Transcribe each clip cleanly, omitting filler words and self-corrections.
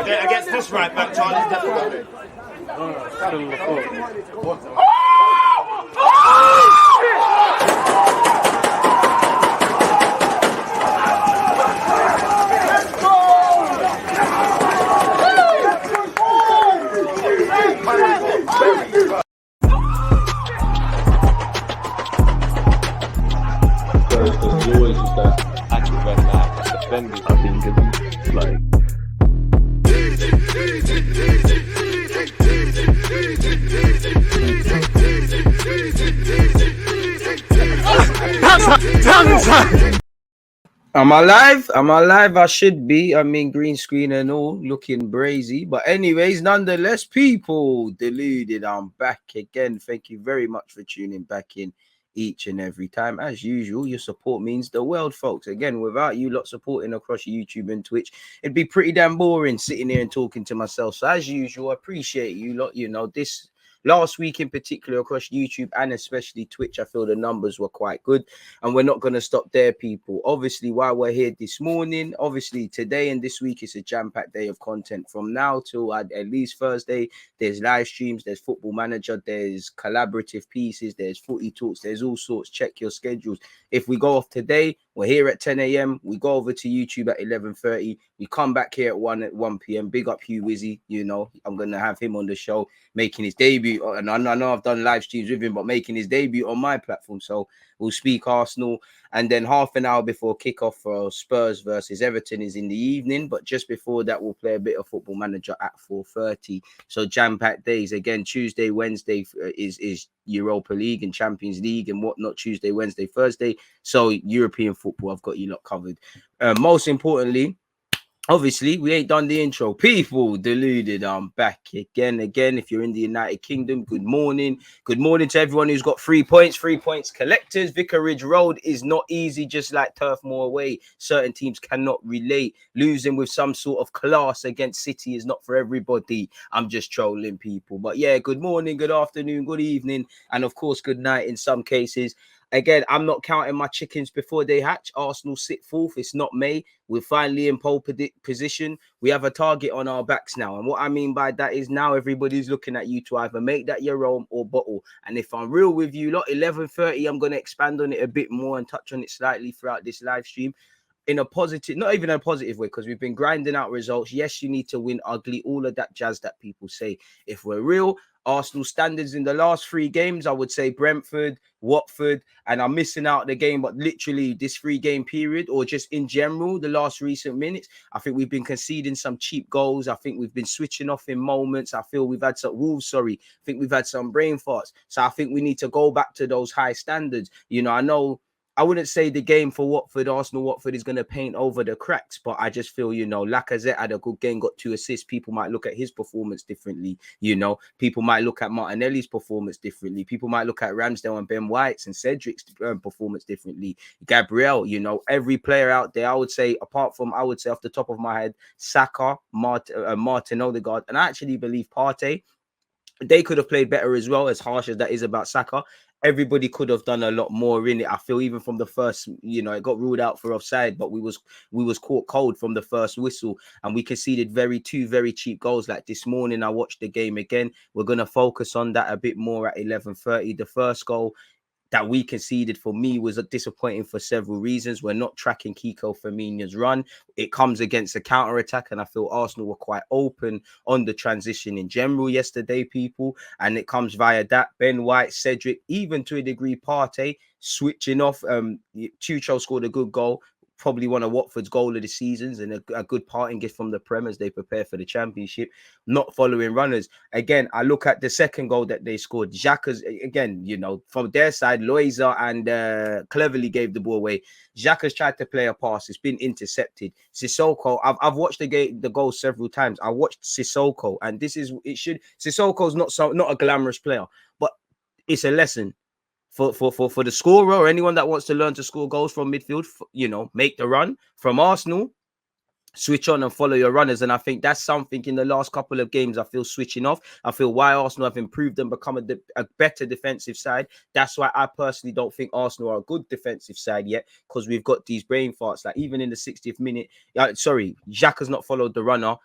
Against this right back, Charlie's definitely. Still in the foot. There's always just that active and that defending. I think it's like. Am I live? Am I live? I should be. I mean, green screen and all, looking brazy. But anyways, nonetheless, people, deluded. I'm back again. Thank you very much for tuning back in each and every time. As usual, your support means the world, folks. Again, without you lot supporting across YouTube and Twitch, it'd be pretty damn boring sitting here and talking to myself. So as usual, I appreciate you lot. You know, this last week in particular across YouTube and especially Twitch, I feel the numbers were quite good, and we're not going to stop there, people. Obviously, while we're here this morning, obviously today and this week is a jam-packed day of content from now till at least Thursday. There's live streams, there's Football Manager, there's collaborative pieces, there's footy talks, there's all sorts. Check your schedules. If we go off today, we're here at 10 a.m. We go over to YouTube at 11:30. We come back here at 1 p.m. Big up HOWE. You know, I'm going to have him on the show making his debut. And I know I've done live streams with him, but making his debut on my platform. So we'll speak Arsenal. And then half an hour before kickoff for Spurs versus Everton is in the evening. But just before that, we'll play a bit of Football Manager at 4:30. So jam-packed days. Again, Tuesday, Wednesday is Europa League and Champions League and whatnot. Tuesday, Wednesday, Thursday. So European football, I've got you lot covered. Most importantly, obviously, we ain't done the intro. People, deluded. I'm back again. If you're in the United Kingdom, good morning. Good morning to everyone who's got 3 points. 3 points collectors. Vicarage Road is not easy, just like Turf Moor away. Certain teams cannot relate. Losing with some sort of class against City is not for everybody. I'm just trolling people. But yeah, good morning, good afternoon, good evening, and of course, good night in some cases. Again, I'm not counting my chickens before they hatch. Arsenal sit fourth. It's not May. We're finally in pole position. We have a target on our backs now. And what I mean by that is now everybody's looking at you to either make that your own or bottle. And if I'm real with you lot, 11:30, I'm going to expand on it a bit more and touch on it slightly throughout this live stream. In a positive, not even a positive way, because we've been grinding out results. Yes, you need to win ugly, all of that jazz that people say. If we're real, Arsenal standards in the last 3 games, I would say Brentford, Watford, and I'm missing out the game, but literally this 3-game period, or just in general, the last recent minutes, I think we've been conceding some cheap goals. I think we've been switching off in moments. I feel we've had some I think we've had some brain farts. So I think we need to go back to those high standards. You know, I wouldn't say the game for Watford, Arsenal-Watford is going to paint over the cracks, but I just feel, you know, Lacazette had a good game, got 2 assists. People might look at his performance differently, you know. People might look at Martinelli's performance differently. People might look at Ramsdale and Ben White's and Cedric's performance differently. Gabriel, you know, every player out there, I would say, apart from, I would say off the top of my head, Saka, Martin Odegaard, and I actually believe Partey, they could have played better as well, as harsh as that is about Saka. Everybody could have done a lot more in it. I feel even from the first, you know, it got ruled out for offside, but we was caught cold from the first whistle, and we conceded two very cheap goals. Like this morning, I watched the game again. We're gonna focus on that a bit more at 11:30. The first goal that we conceded for me was disappointing for several reasons. We're not tracking Kiko Firmino's run. It comes against a counter-attack, and I feel Arsenal were quite open on the transition in general yesterday, people. And it comes via that. Ben White, Cedric, even to a degree Partey, switching off. Tuchel scored a good goal. Probably one of Watford's goal of the seasons, and a good parting gift from the Prem as they prepare for the Championship. Not following runners. Again, I look at the second goal that they scored. Xhaka's, again, you know, from their side, LUIZ and cleverly gave the ball away. Xhaka's tried to play a pass. It's been intercepted. Sissoko, I've watched the goal several times. I watched Sissoko, and Sissoko's not a glamorous player, but it's a lesson. For the scorer or anyone that wants to learn to score goals from midfield, you know, make the run. From Arsenal, switch on and follow your runners. And I think that's something in the last couple of games I feel switching off. I feel why Arsenal have improved and become a better defensive side. That's why I personally don't think Arsenal are a good defensive side yet, because we've got these brain farts. Like even in the 60th minute, Xhaka's not followed the runner.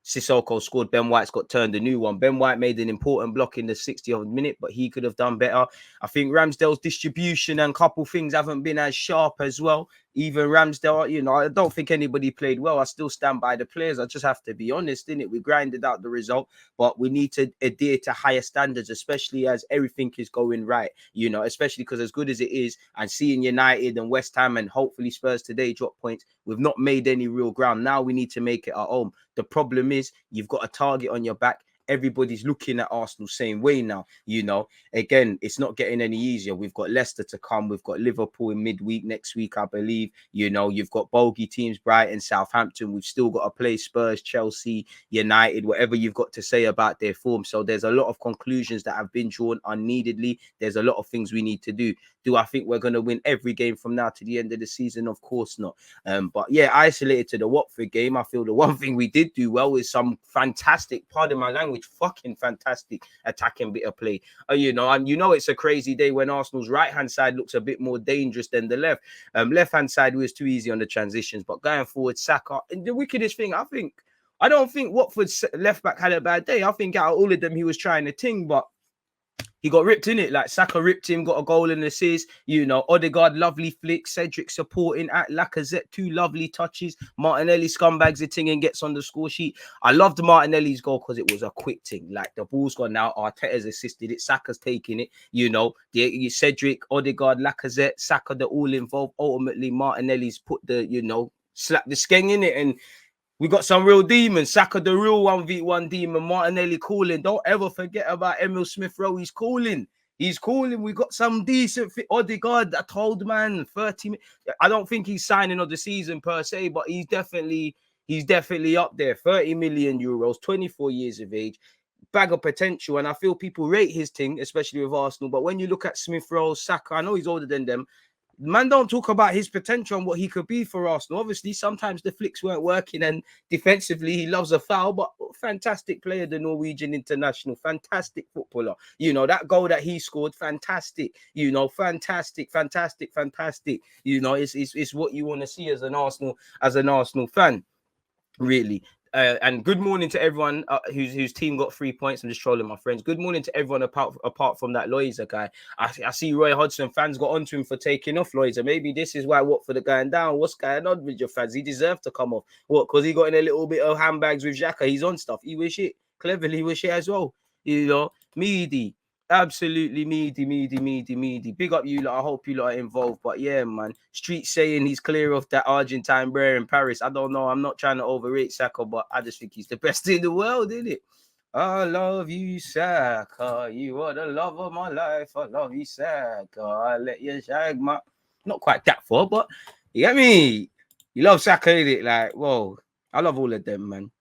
Sissoko scored. Ben White's got turned a new one. Ben White made an important block in the 60th minute, but he could have done better. I think Ramsdale's distribution and couple things haven't been as sharp as well. Even Ramsdale, you know, I don't think anybody played well. I still stand by the players. I just have to be honest, innit? We grinded out the result, but we need to adhere to higher standards, especially as everything is going right, you know, especially because as good as it is, and seeing United and West Ham and hopefully Spurs today drop points, we've not made any real ground. Now we need to make it our own. The problem is you've got a target on your back. Everybody's looking at Arsenal same way now, you know. Again, it's not getting any easier. We've got Leicester to come. We've got Liverpool in midweek next week, I believe. You know, you've got bogey teams, Brighton, Southampton. We've still got to play Spurs, Chelsea, United, whatever you've got to say about their form. So there's a lot of conclusions that have been drawn unneededly. There's a lot of things we need to do. Do I think we're going to win every game from now to the end of the season? Of course not. But yeah, isolated to the Watford game, I feel the one thing we did do well is some fantastic, pardon my language, fucking fantastic attacking bit of play. You know, and you know it's a crazy day when Arsenal's right-hand side looks a bit more dangerous than the left. Left-hand side was too easy on the transitions, but going forward, Saka. And the wickedest thing, I don't think Watford's left-back had a bad day. I think out of all of them, he was trying to ting, but he got ripped in it. Like Saka ripped him, got a goal and assist. You know, Odegaard, lovely flick. Cedric supporting at Lacazette, 2 lovely touches. Martinelli scumbags the thing and gets on the score sheet. I loved Martinelli's goal because it was a quick thing. Like the ball's gone now. Arteta's assisted it. Saka's taking it. You know, the Cedric, Odegaard, Lacazette, Saka, they're all involved. Ultimately, Martinelli's put the, you know, slap the skeng in it, and we got some real demons. Saka, the real 1v1 demon. Martinelli calling. Don't ever forget about Emil Smith-Rowe. He's calling. He's calling. We got some decent fit. Odegaard, I told man, 30 minutes. I don't think he's signing of the season per se, but he's definitely up there. 30 million euros, 24 years of age. Bag of potential. And I feel people rate his thing, especially with Arsenal. But when you look at Smith-Rowe, Saka, I know he's older than them. Man, don't talk about his potential and what he could be for Arsenal. Obviously, sometimes the flicks weren't working, and defensively, he loves a foul, but fantastic player, the Norwegian international, fantastic footballer. You know, that goal that he scored, fantastic. You know, fantastic. You know, it's what you want to see as an Arsenal fan, really. And good morning to everyone whose team got 3 points. I'm just trolling my friends. Good morning to everyone apart from that LUIZ guy. I see Roy Hodgson fans got onto him for taking off LUIZ. Maybe this is why Watford are going down. What's going on with your fans? He deserved to come off. What? Because he got in a little bit of handbags with Xhaka. He's on stuff. He wish it. Cleverly wish it as well. You know, meaty. Absolutely meaty. Big up you lot. I hope you lot are involved. But yeah, man. Street saying he's clear of that Argentine bear in Paris. I don't know. I'm not trying to overrate Saka, but I just think he's the best in the world, isn't it? I love you, Saka. You are the love of my life. I love you, Saka. I let you shag my... Not quite that far, but you get me? You love Saka, innit? Like, whoa. I love all of them, man.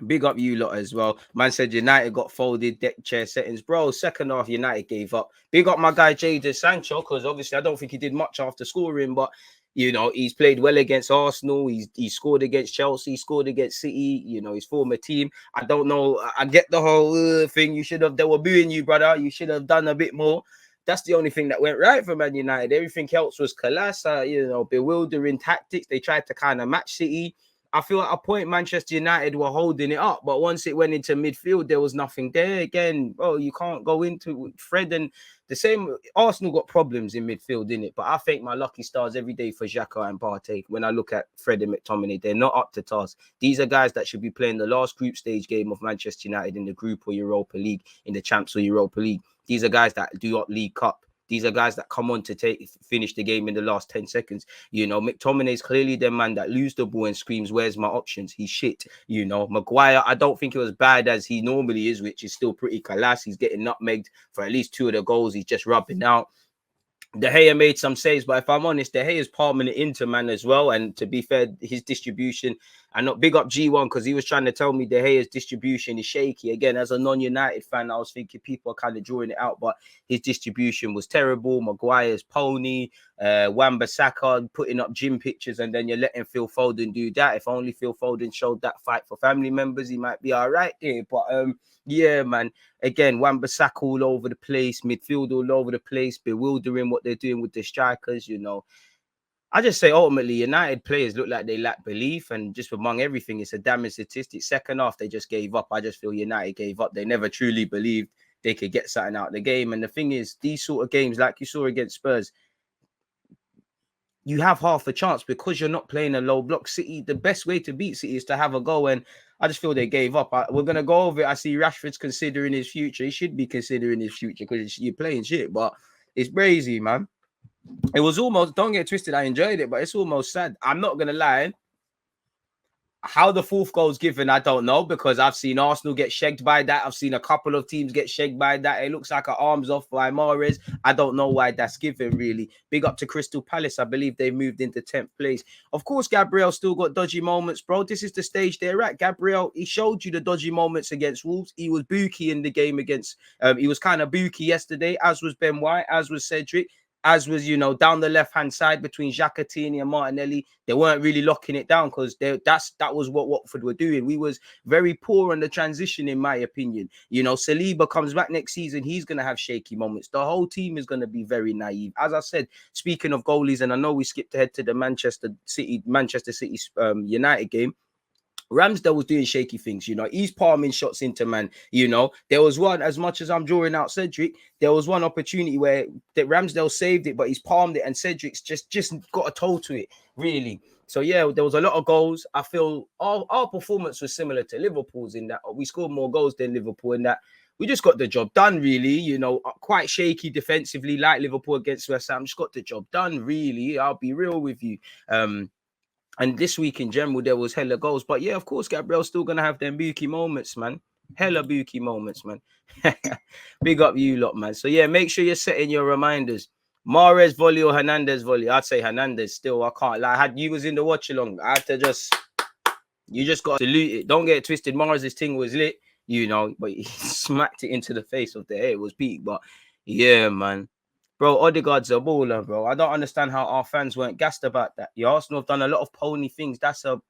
Big up you lot as well. Man said United got folded, deck chair settings. Bro, second half, United gave up. Big up my guy, JESE Sancho, because obviously I don't think he did much after scoring, but, you know, he's played well against Arsenal. He scored against Chelsea, scored against City, you know, his former team. I don't know. I get the whole thing. They were booing you, brother. You should have done a bit more. That's the only thing that went right for Man United. Everything else was collapse, you know, bewildering tactics. They tried to kind of match City. I feel at a point Manchester United were holding it up, but once it went into midfield, there was nothing there again. Oh, you can't go into Fred, and the same. Arsenal got problems in midfield, innit? But I thank my lucky stars every day for Xhaka and Partey. When I look at Fred and McTominay, they're not up to task. These are guys that should be playing the last group stage game of Manchester United in the Group or Europa League, in the Champs or Europa League. These are guys that do not League Cup. These are guys that come on to finish the game in the last 10 seconds. You know, McTominay is clearly the man that loses the ball and screams, where's my options? He's shit. You know, Maguire, I don't think it was bad as he normally is, which is still pretty class. He's getting nutmegged for at least 2 of the goals. He's just rubbing out. De Gea made some saves, but if I'm honest, De Gea is palming it into, man, as well. And to be fair, his distribution, and not big up G1 because he was trying to tell me De Gea's distribution is shaky. Again, as a non-United fan, I was thinking people are kind of drawing it out, but his distribution was terrible. Maguire's pony, Wan-Bissaka putting up gym pictures, and then you're letting Phil Foden do that. If only Phil Foden showed that fight for family members, he might be all right there. But yeah, man. Again, Wan-Bissaka all over the place, midfield all over the place, bewildering what they're doing with the strikers, you know. I just say ultimately United players look like they lack belief, and just among everything, it's a damning statistic. Second half, they just gave up. I just feel United gave up. They never truly believed they could get something out of the game. And the thing is, these sort of games, like you saw against Spurs, you have half a chance because you're not playing a low block. City, the best way to beat City is to have a goal, and I just feel they gave up. We're going to go over it. I see Rashford's considering his future. He should be considering his future because you're playing shit, but it's crazy, man. It was almost, don't get twisted, I enjoyed it, but it's almost sad. I'm not going to lie. How the fourth goal's given, I don't know, because I've seen Arsenal get shagged by that. I've seen a couple of teams get shagged by that. It looks like an arms off by Mahrez. I don't know why that's given, really. Big up to Crystal Palace. I believe they moved into 10th place. Of course, Gabriel still got dodgy moments, bro. This is the stage they're at. Gabriel, he showed you the dodgy moments against Wolves. He was booky in the game against, he was kind of booky yesterday, as was Ben White, as was Cedric. As was, you know, down the left-hand side between Xhaka, Tierney and Martinelli. They weren't really locking it down because that was what Watford were doing. We was very poor on the transition, in my opinion. You know, Saliba comes back next season. He's going to have shaky moments. The whole team is going to be very naive. As I said, speaking of goalies, and I know we skipped ahead to the Manchester City United game, Ramsdale was doing shaky things, you know. He's palming shots into man, you know. There was one, as much as I'm drawing out Cedric, there was one opportunity where that Ramsdale saved it, but he's palmed it, and Cedric's just got a toe to it, really. So yeah, there was a lot of goals. I feel our performance was similar to Liverpool's in that we scored more goals than Liverpool in that. We just got the job done, really. You know, quite shaky defensively, like Liverpool against West Ham. Just got the job done, really. I'll be real with you. And this week in general, there was hella goals. But yeah, of course, Gabriel's still going to have them booky moments, man. Hella booky moments, man. Big up you lot, man. So yeah, make sure you're setting your reminders. Mahrez volley or Hernandez volley? I'd say Hernandez still. I can't lie. You was in the watch along. I had to you just got to salute it. Don't get it twisted. Mahrez's thing was lit, you know, but he smacked it into the face of the air. It was peak. But yeah, man. Bro, Odegaard's a baller, bro. I don't understand how our fans weren't gassed about that. The Arsenal have done a lot of pony things. That's an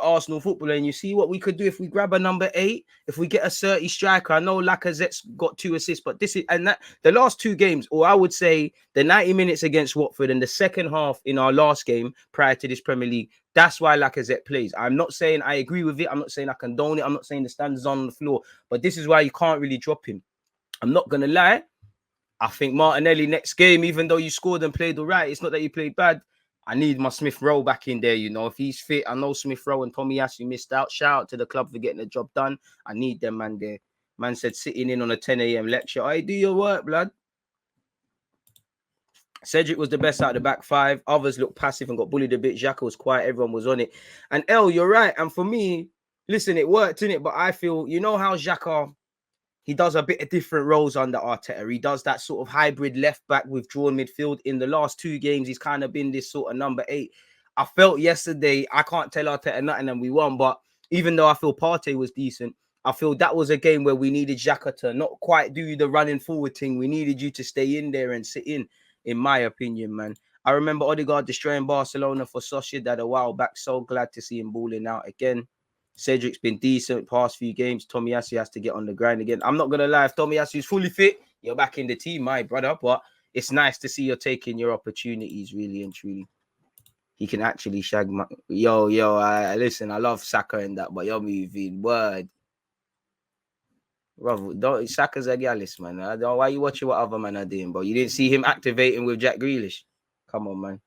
Arsenal footballer. And you see what we could do if we grab a number 8, if we get a 30 striker. I know Lacazette's got 2 assists, but this is, and that the last 2 games, or I would say the 90 minutes against Watford and the second half in our last game prior to this Premier League, that's why Lacazette plays. I'm not saying I agree with it. I'm not saying I condone it. I'm not saying the standards on the floor, but this is why you can't really drop him. I'm not going to lie. I think Martinelli next game, even though you scored and played all right, it's not that you played bad. I need my Smith Rowe back in there, you know. If he's fit, I know Smith Rowe and Tomiyasu missed out. Shout out to the club for getting the job done. I need them, man, there. Man said sitting in on a 10 a.m. lecture. I do your work, blood. Cedric was the best out of the back 5. Others looked passive and got bullied a bit. Xhaka was quiet. Everyone was on it. And El, you're right. And for me, listen, it worked, innit? But I feel, you know how Xhaka, he does a bit of different roles under Arteta. He does that sort of hybrid left back withdrawn midfield. In the last 2 games, he's kind of been this sort of number 8. I felt yesterday, I can't tell Arteta nothing and we won, but even though I feel Partey was decent, I feel that was a game where we needed Xhaka to not quite do the running forward thing. We needed you to stay in there and sit in my opinion, man. I remember Odegaard destroying Barcelona for Sociedad a while back. So glad to see him balling out again. Cedric's been decent past few games. Tomiyasu has to get on the grind again. I'm not going to lie. If Tomiyasu's fully fit, you're back in the team, my brother. But it's nice to see you're taking your opportunities, really and truly. He can actually shag my... Yo, listen, I love Saka and that, but you're moving. Word. Bro, Saka's a gallus, man. I don't, why you watching what other man are doing, bro? You didn't see him activating with Jack Grealish. Come on, man.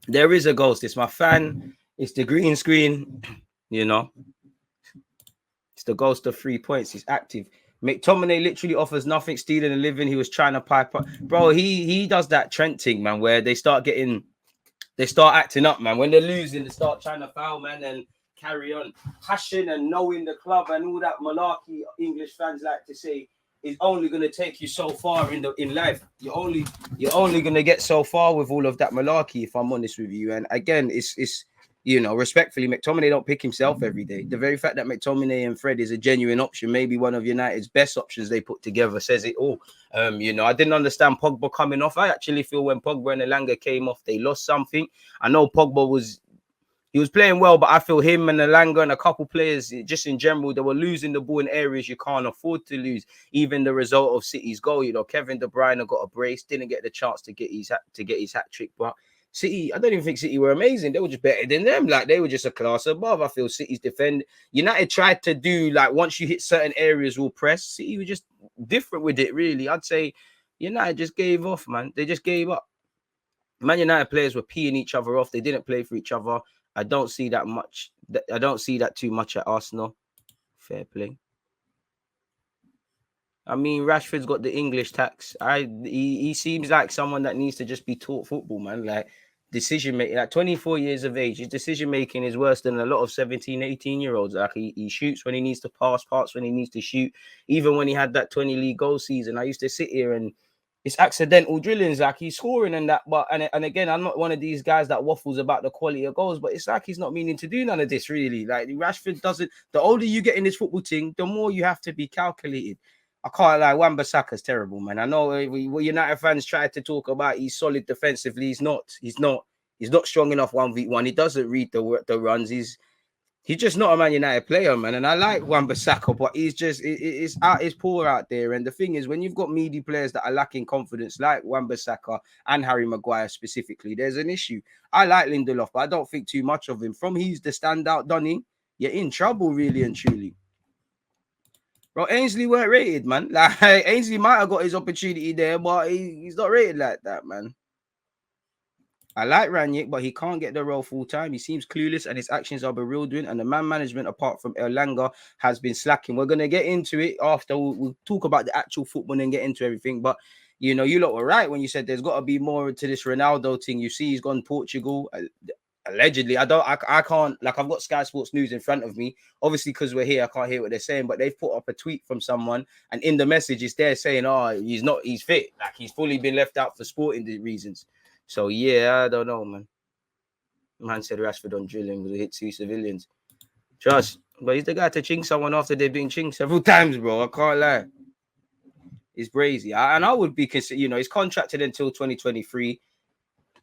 There is a ghost. It's my fan. It's the green screen, you know. It's the ghost of 3 points. He's active. McTominay literally offers nothing, stealing a living. He was trying to pipe up. Bro, he does that Trent thing, man, where they start acting up, man. When they're losing, they start trying to foul, man, and carry on. Passion and knowing the club and all that malarkey English fans like to say is only going to take you so far in life. You're only going to get so far with all of that malarkey, if I'm honest with you. And again, it's you know, respectfully, McTominay don't pick himself every day. The very fact that McTominay and Fred is a genuine option, maybe one of United's best options they put together, says it all. You know, I didn't understand Pogba coming off. I actually feel when Pogba and Elanga came off, they lost something. I know Pogba was He was playing well, but I feel him and Elanga and a couple players, just in general, they were losing the ball in areas you can't afford to lose. Even the result of City's goal, you know, Kevin De Bruyne got a brace, didn't get the chance to get his hat trick. But City, I don't even think City were amazing. They were just better than them. Like, they were just a class above. I feel City's defend. United tried to do, like, once you hit certain areas, we'll press. City were just different with it, really. I'd say United just gave off, man. They just gave up. Man United players were peeing each other off. They didn't play for each other. I don't see that much. I don't see that too much at Arsenal. Fair play. I mean, Rashford's got the English tax. He seems like someone that needs to just be taught football, man. Like, decision making, like 24 years of age, his decision making is worse than a lot of 17, 18-year-olds. Like, he shoots when he needs to pass when he needs to shoot. Even when he had that 20 league goal season, I used to sit here and it's accidental drillings, like he's scoring and that. But and again, I'm not one of these guys that waffles about the quality of goals, but it's like he's not meaning to do none of this, really. Like, Rashford doesn't. The older you get in this football thing, the more you have to be calculated. I can't lie, Wan-Bissaka's terrible, man. I know United fans try to talk about he's solid defensively. He's not strong enough 1v1. He doesn't read the runs. He's just not a Man United player, man. And I like Wan-Bissaka, but it's poor out there. And the thing is, when you've got meaty players that are lacking confidence, like Wan-Bissaka and Harry Maguire specifically, there's an issue. I like Lindelof, but I don't think too much of him. From he's the standout, Donny, you're in trouble, really and truly. Bro, Ainsley weren't rated, man. Like, Ainsley might have got his opportunity there, but he's not rated like that, man. I like Ranić, but he can't get the role full time. He seems clueless and his actions are bewildering. And the man management, apart from Elanga, has been slacking. We're going to get into it after. We'll talk about the actual football and get into everything. But, you know, you lot were right when you said there's got to be more to this Ronaldo thing. You see he's gone Portugal. Allegedly, I can't, like, I've got Sky Sports News in front of me. Obviously, because we're here, I can't hear what they're saying, but they've put up a tweet from someone, and in the message, it's there saying, oh, he's fit. Like, he's fully been left out for sporting reasons. So, yeah, I don't know, man. Man said Rashford on drilling was a hit 2 civilians. Trust. But he's the guy to ching someone after they've been chinged several times, bro. I can't lie. It's brazy. And I would be considered, you know, he's contracted until 2023.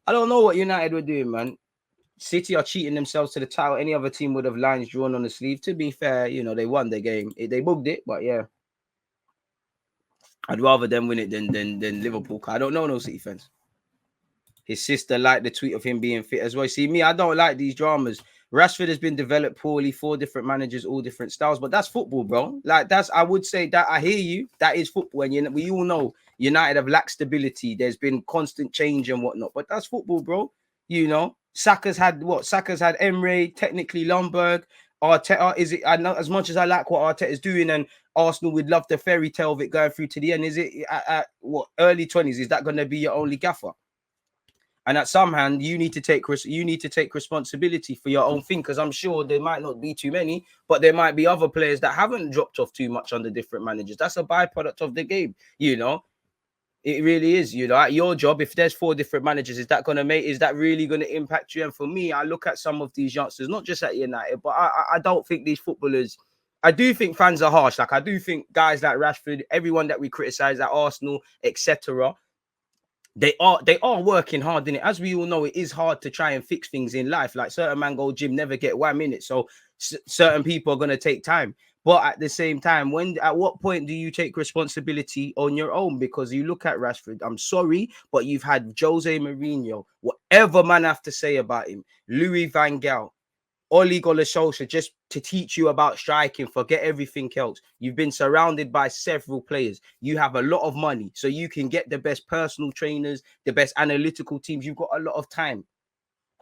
I don't know what United were doing, man. City are cheating themselves to the title. Any other team would have lines drawn on the sleeve. To be fair, you know, they won the game. They bugged it, but yeah. I'd rather them win it than Liverpool. I don't know no City fans. His sister liked the tweet of him being fit as well. See, me, I don't like these dramas. Rashford has been developed poorly, 4 different managers, all different styles, but that's football, bro. Like, I would say that I hear you. That is football. And we all know United have lacked stability. There's been constant change and whatnot, but that's football, bro. You know, Saka's had what? Saka's had Emre, technically Lundberg, Arteta. Is it? I know, as much as I like what Arteta's doing, and Arsenal would love the fairy tale of it going through to the end. Is it at what, early 20s? Is that going to be your only gaffer? And at some hand, you need to take responsibility for your own thing, because I'm sure there might not be too many, but there might be other players that haven't dropped off too much under different managers. That's a byproduct of the game, you know. It really is, you know. At your job, if there's 4 different managers, is that really going to impact you? And for me, I look at some of these youngsters, not just at United, but I don't think these footballers. I do think fans are harsh. Like, I do think guys like Rashford, everyone that we criticize at Arsenal, etc. They are working hard in it. As we all know, it is hard to try and fix things in life. Like, certain man go gym, never get 1 minute. So certain people are going to take time. But at the same time, at what point do you take responsibility on your own? Because you look at Rashford, I'm sorry, but you've had Jose Mourinho, whatever man have to say about him, Louis van Gaal, Ole Gunnar Solskjaer, just to teach you about striking, forget everything else. You've been surrounded by several players. You have a lot of money, so you can get the best personal trainers, the best analytical teams. You've got a lot of time.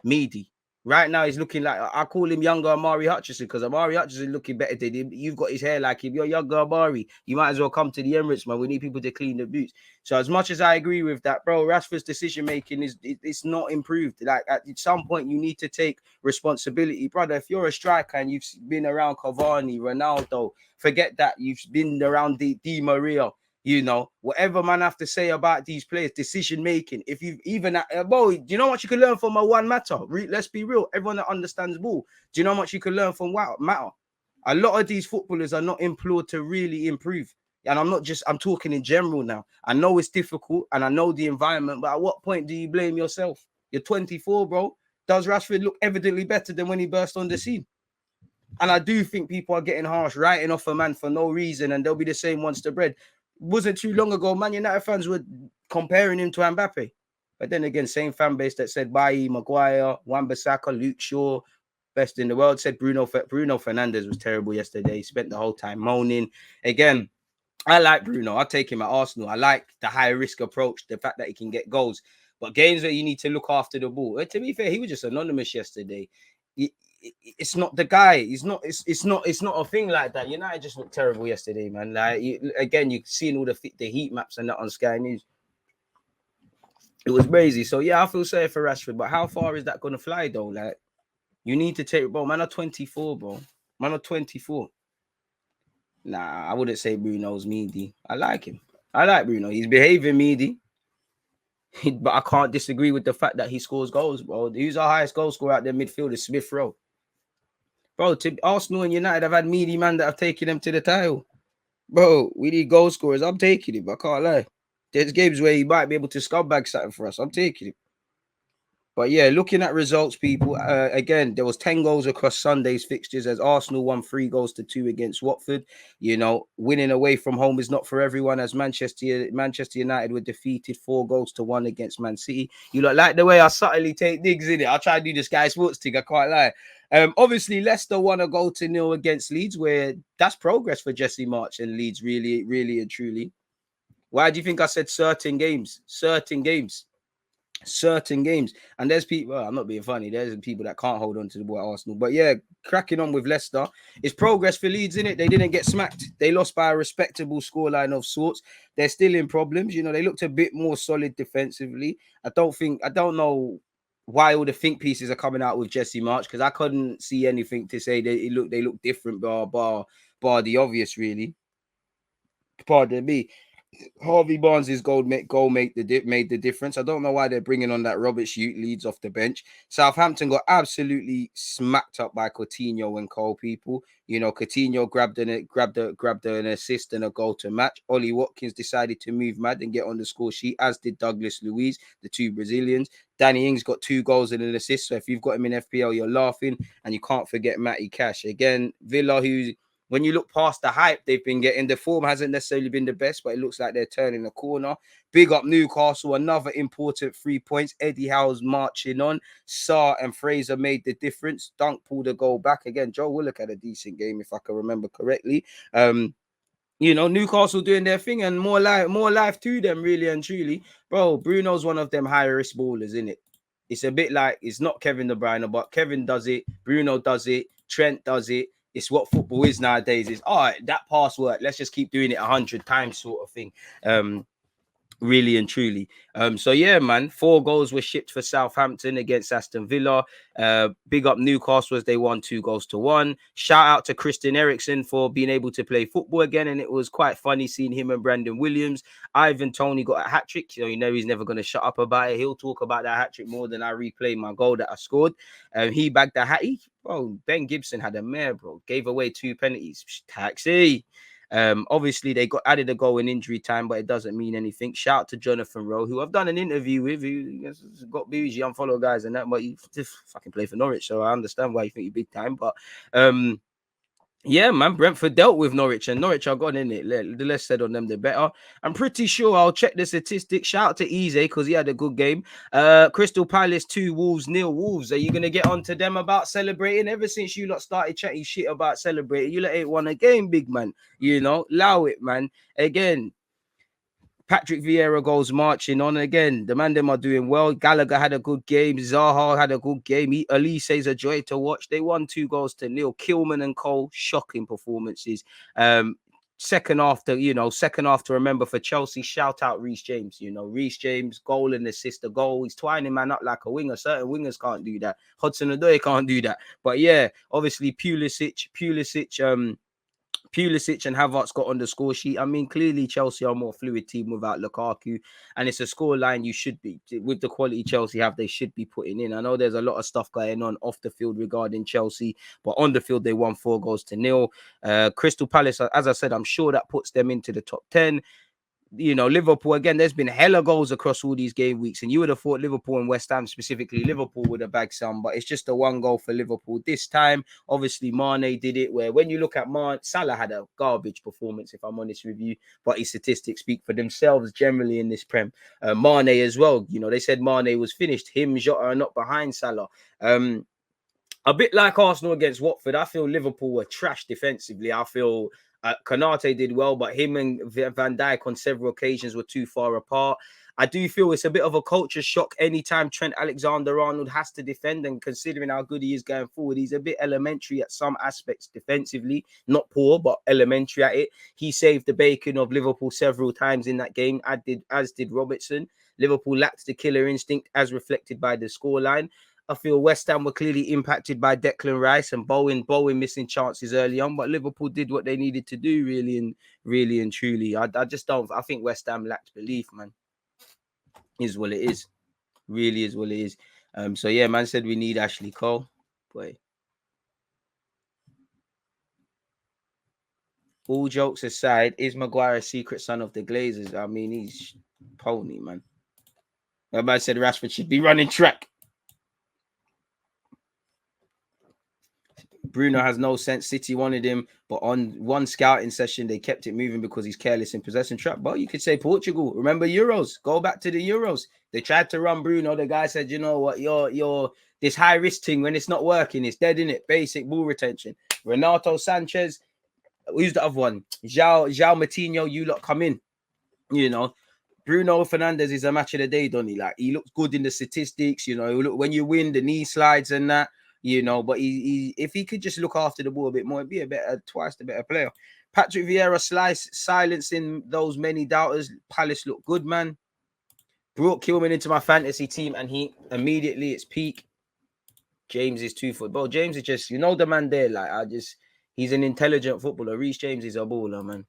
Meaty. Right now, he's looking like, I call him younger Amari Hutchinson, because Amari Hutchinson looking better than him. You've got his hair like him. You're younger Amari. You might as well come to the Emirates, man. We need people to clean the boots. So as much as I agree with that, bro, Rashford's decision-making it's not improved. Like, at some point, you need to take responsibility. Brother, if you're a striker and you've been around Cavani, Ronaldo, forget that. You've been around Di Maria. You know, whatever man have to say about these players, decision making. If you've even, bro, do you know what you can learn from a Juan Mata? Let's be real. Everyone that understands ball, do you know how much you can learn from Mata? A lot of these footballers are not implored to really improve. And I'm talking in general now. I know it's difficult and I know the environment, but at what point do you blame yourself? You're 24, bro. does Rashford look evidently better than when he burst on the scene? And I do think people are getting harsh, writing off a man for no reason, and they'll be the same ones to bread. Wasn't too long ago, Man United fans were comparing him to Mbappe. But then again, same fan base that said Bailly, Maguire, Wan-Bissaka, Luke Shaw, best in the world, said Bruno Fernandes was terrible yesterday. He spent the whole time moaning. Again, I like Bruno. I'll take him at Arsenal. I like the high-risk approach, the fact that he can get goals. But games where you need to look after the ball. To be fair, he was just anonymous yesterday. It's not the guy. It's not a thing like that. United just looked terrible yesterday, man. Like again, you've seen all the heat maps and that on Sky News. It was crazy. So yeah, I feel sorry for Rashford, but how far is that gonna fly though? Like, you need to take, bro. Man are 24, bro. Man are 24. Nah, I wouldn't say Bruno's meaty. I like him. I like Bruno. He's behaving meaty. But I can't disagree with the fact that he scores goals, bro. Who's our highest goal scorer out there midfield? Smith Rowe. Bro, to Arsenal and United have had meaty man that have taken them to the title. Bro, we need goal scorers. I'm taking him. I can't lie. There's games where he might be able to scumbag something for us. I'm taking him. But yeah, looking at results, people, again, there was 10 goals across Sunday's fixtures as Arsenal won 3-2 against Watford. You know, winning away from home is not for everyone, as Manchester United were defeated 4-1 against Man City. You look like the way I subtly take digs in it. I'll try to do the Sky Sports thing. I can't lie. Obviously, Leicester won 1-0 against Leeds, where that's progress for Jesse March and Leeds, really, really and truly. Why do you think I said certain games? Certain games. And there's people, well, I'm not being funny, there's people that can't hold on to the ball at Arsenal. But yeah, cracking on with Leicester. It's progress for Leeds, in it. They didn't get smacked. They lost by a respectable scoreline of sorts. They're still in problems. You know, they looked a bit more solid defensively. I don't know why all the think pieces are coming out with Jesse March, because I couldn't see anything to say they look different, bar the obvious, really. Pardon me. Harvey Barnes' goal made the difference. I don't know why they're bringing on that Robert Shoot Leeds off the bench. Southampton got absolutely smacked up by Coutinho and Cole, people. You know, Coutinho grabbed an assist and a goal to match. Ollie Watkins decided to move mad and get on the score sheet, as did Douglas Luiz, the two Brazilians. Danny Ings got 2 goals and an assist. So if you've got him in FPL, you're laughing. And you can't forget Matty Cash. Again, Villa, who's, when you look past the hype they've been getting, the form hasn't necessarily been the best, but it looks like they're turning the corner. Big up Newcastle, another important 3 points. Eddie Howe's marching on. Sarr and Fraser made the difference. Dunk pulled a goal back. Again, Joe Willock had a decent game, if I can remember correctly. You know, Newcastle doing their thing, and more life to them, really and truly. Bro, Bruno's one of them high-risk ballers, isn't it? It's a bit like, it's not Kevin De Bruyne, but Kevin does it, Bruno does it, Trent does it. It's what football is nowadays. Is, all right, that pass worked, let's just keep doing it 100 times, sort of thing. Really and truly. So yeah, man, 4 goals were shipped for Southampton against Aston Villa. Big up Newcastle as they won 2-1. Shout out to Christian Eriksen for being able to play football again, and it was quite funny seeing him and Brandon Williams. Ivan Toney got a hat-trick, so you know he's never going to shut up about it. He'll talk about that hat-trick more than I replay my goal that I scored. He bagged the hattie. Bro, Ben Gibson had a mare, bro. Gave away 2 penalties. Taxi. Obviously they got added a goal in injury time, but it doesn't mean anything. Shout out to Jonathan Rowe, who I've done an interview with, who got bougie, unfollow guys and that, but you just fucking play for Norwich, so I understand why you think you're big time. But yeah, man, Brentford dealt with Norwich, and Norwich are gone, in it. The less said on them, the better. I'm pretty sure I'll check the statistics. Shout out to ERIKSEN because he had a good game. Crystal Palace 2, Wolves 0. Wolves, are you gonna get on to them about celebrating? Ever since you lot started chatting shit about celebrating, you lot ain't won a game, big man. You know, allow it, man. Again, Patrick Vieira goes marching on again. The man them are doing well. Gallagher had a good game. Zaha had a good game. Olise is a joy to watch. They won 2-0. Kilman and Cole, shocking performances. Second half to remember for Chelsea. Shout out Reece James. You know, Reece James, goal and assist, a goal. He's twining man up like a winger. Certain wingers can't do that. Hudson-Odoi can't do that. But yeah, obviously Pulisic and Havertz got on the score sheet. I mean, clearly Chelsea are a more fluid team without Lukaku, and it's a scoreline you should be, with the quality Chelsea have, they should be putting in. I know there's a lot of stuff going on off the field regarding Chelsea, but on the field they won 4-0. Crystal Palace, as I said, I'm sure that puts them into the top 10. you know, Liverpool, again, there's been hella goals across all these game weeks, and you would have thought Liverpool and West Ham, specifically Liverpool, would have bagged some, but it's just a one goal for Liverpool this time. Obviously, Mane did it, where when you look at Salah had a garbage performance, if I'm honest with you, but his statistics speak for themselves generally in this Prem. Mane as well, you know, they said Mane was finished. Him, Jota are not behind Salah. A bit like Arsenal against Watford, I feel Liverpool were trash defensively. I feel Konate did well, but him and Van Dijk on several occasions were too far apart. I do feel it's a bit of a culture shock anytime Trent Alexander-Arnold has to defend, and considering how good he is going forward, he's a bit elementary at some aspects defensively. Not poor, but elementary at it. He saved the bacon of Liverpool several times in that game, as did Robertson. Liverpool lacked the killer instinct as reflected by the scoreline. I feel West Ham were clearly impacted by Declan Rice and Bowen missing chances early on, but Liverpool did what they needed to do, really and truly. I just don't. I think West Ham lacked belief, man. Is what it is. Really is what it is. So yeah, man said we need Ashley Cole. Boy. All jokes aside, is Maguire a secret son of the Glazers? I mean, he's pony, man. My man said Rashford should be running track. Bruno has no sense. City wanted him, but on one scouting session, they kept it moving because he's careless in possession trap. But you could say Portugal. Remember Euros? Go back to the Euros. They tried to run Bruno. The guy said, you know what, you're this high risk thing, when it's not working, it's dead in it. Basic ball retention. Renato Sanchez, who's the other one? João Matinho, you lot come in. You know, Bruno Fernandes is a match of the day, don't he? Like, he looks good in the statistics, you know, look, when you win, the knee slides and that. You know, but if he could just look after the ball a bit more, it'd be twice the better player. Patrick Vieira silencing those many doubters. Palace look good, man. Brought Kilman into my fantasy team, and he immediately it's peak. James is 2 foot. Bro, James is just, you know, the man there. Like, he's an intelligent footballer. Reece James is a baller, man.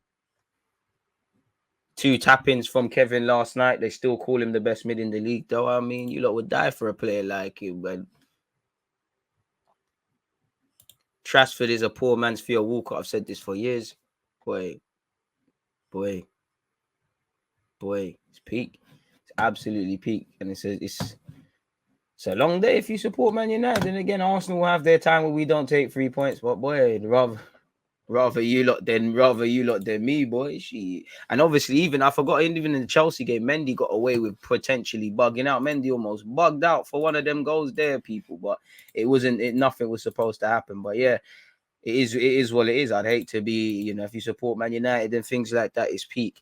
2 tap-ins from Kevin last night. They still call him the best mid in the league, though. I mean, you lot would die for a player like him, man. Trashford is a poor man's Theo Walcott. I've said this for years. Boy. It's peak. It's absolutely peak. And it's a long day if you support Man United. And again, Arsenal will have their time where we don't take 3 points. But boy, rather you lot than me, boy. And obviously, even I forgot, even in the Chelsea game, Mendy got away with potentially bugging out. Mendy almost bugged out for one of them goals there, people. But nothing was supposed to happen. But yeah, it is what it is. I'd hate to be, you know, if you support Man United and things like that, it's peak.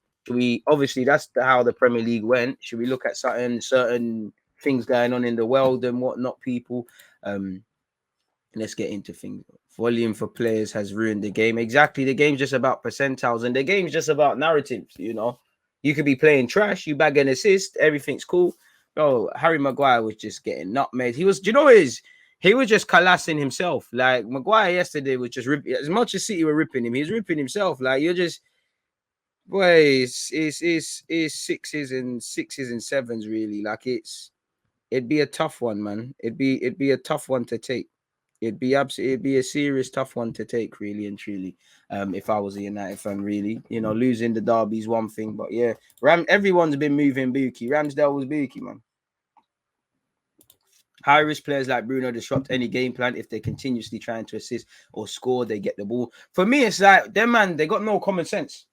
Obviously that's how the Premier League went. Should we look at certain things going on in the world and whatnot, people? Let's get into things. Volume for players has ruined the game. Exactly. The game's just about percentiles, and the game's just about narratives, you know. You could be playing trash, you bag an assist, everything's cool. Bro, Harry Maguire was just getting nutmegged. He was just collapsing himself. Like, Maguire yesterday was just ripping. As much as City were ripping him, he was ripping himself. Like, you're just, boy, it's sixes and sevens, really. Like, it'd be a tough one, man. It'd be a tough one to take. It'd be a serious tough one to take, really and truly. If I was a United fan, really, you know, losing the derby is one thing, but yeah, everyone's been moving Buki. Ramsdale was Buki, man. High risk players like Bruno disrupt any game plan if they're continuously trying to assist or score. They get the ball. For me, it's like them, man. They got no common sense.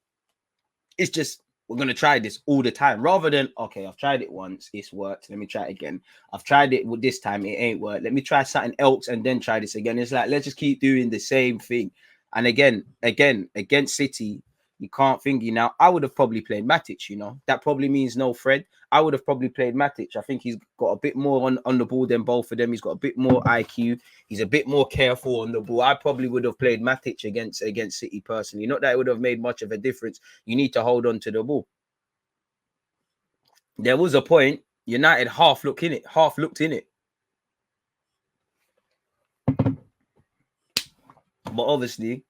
It's just, we're going to try this all the time, rather than, okay, I've tried it once, it's worked, let me try it again. I've tried it this time, it ain't worked, let me try something else and then try this again. It's like, let's just keep doing the same thing. And again, against City, you can't think, you know, I would have probably played Matic, you know. That probably means no Fred. I would have probably played Matic. I think he's got a bit more on the ball than both of them. He's got a bit more IQ. He's a bit more careful on the ball. I probably would have played Matic against City personally. Not that it would have made much of a difference. You need to hold on to the ball. There was a point, United half looked in it. But obviously,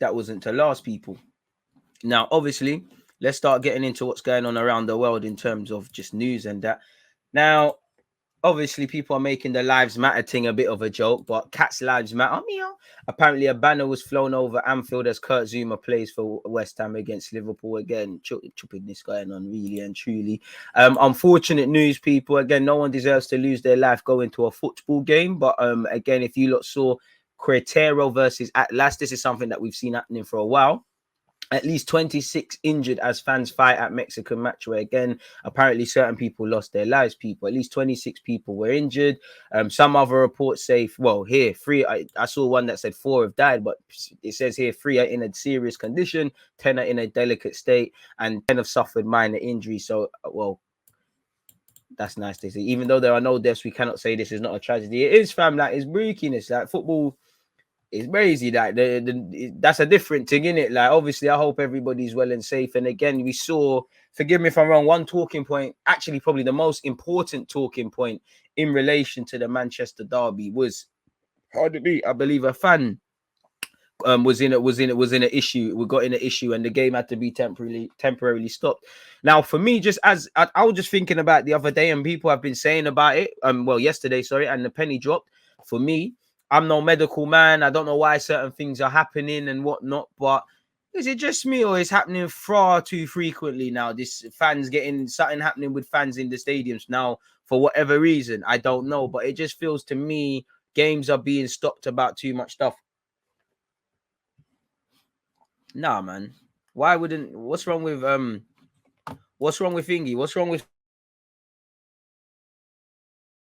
that wasn't to last, people. Now, obviously, let's start getting into what's going on around the world in terms of just news and that. Now, obviously people are making the lives matter thing a bit of a joke, but cats' lives matter. Meow. Apparently, a banner was flown over Anfield as Kurt Zuma plays for West Ham against Liverpool again. Stupidness going on, really and truly. Unfortunate news, people. Again, no one deserves to lose their life going to a football game. But again, if you lot saw Querétaro versus Atlas, this is something that we've seen happening for a while. At least 26 injured as fans fight at Mexican match where, again, apparently certain people lost their lives, people. At least 26 people were injured. Some other reports say, well, here, 3. I saw one that said 4 have died, but it says here 3 are in a serious condition, 10 are in a delicate state, and 10 have suffered minor injuries. So, well, that's nice to see. Even though there are no deaths, we cannot say this is not a tragedy. It is, fam. Like, it's breakiness. Like, football... It's crazy that that's a different thing, isn't it? Like, obviously, I hope everybody's well and safe. And again, we saw, forgive me if I'm wrong, one talking point, actually probably the most important talking point in relation to the Manchester derby was, I believe a fan was in an issue. We got in an issue, and the game had to be temporarily stopped. Now, for me, just as I was just thinking about the other day, and people have been saying about it. Well, yesterday, sorry, and the penny dropped. For me, I'm no medical man. I don't know why certain things are happening and whatnot, but is it just me or is happening far too frequently now? This fans getting something happening with fans in the stadiums now for whatever reason. I don't know, but it just feels to me games are being stopped about too much stuff. Nah, man. Why wouldn't? What's wrong with What's wrong with Thingy? What's wrong with?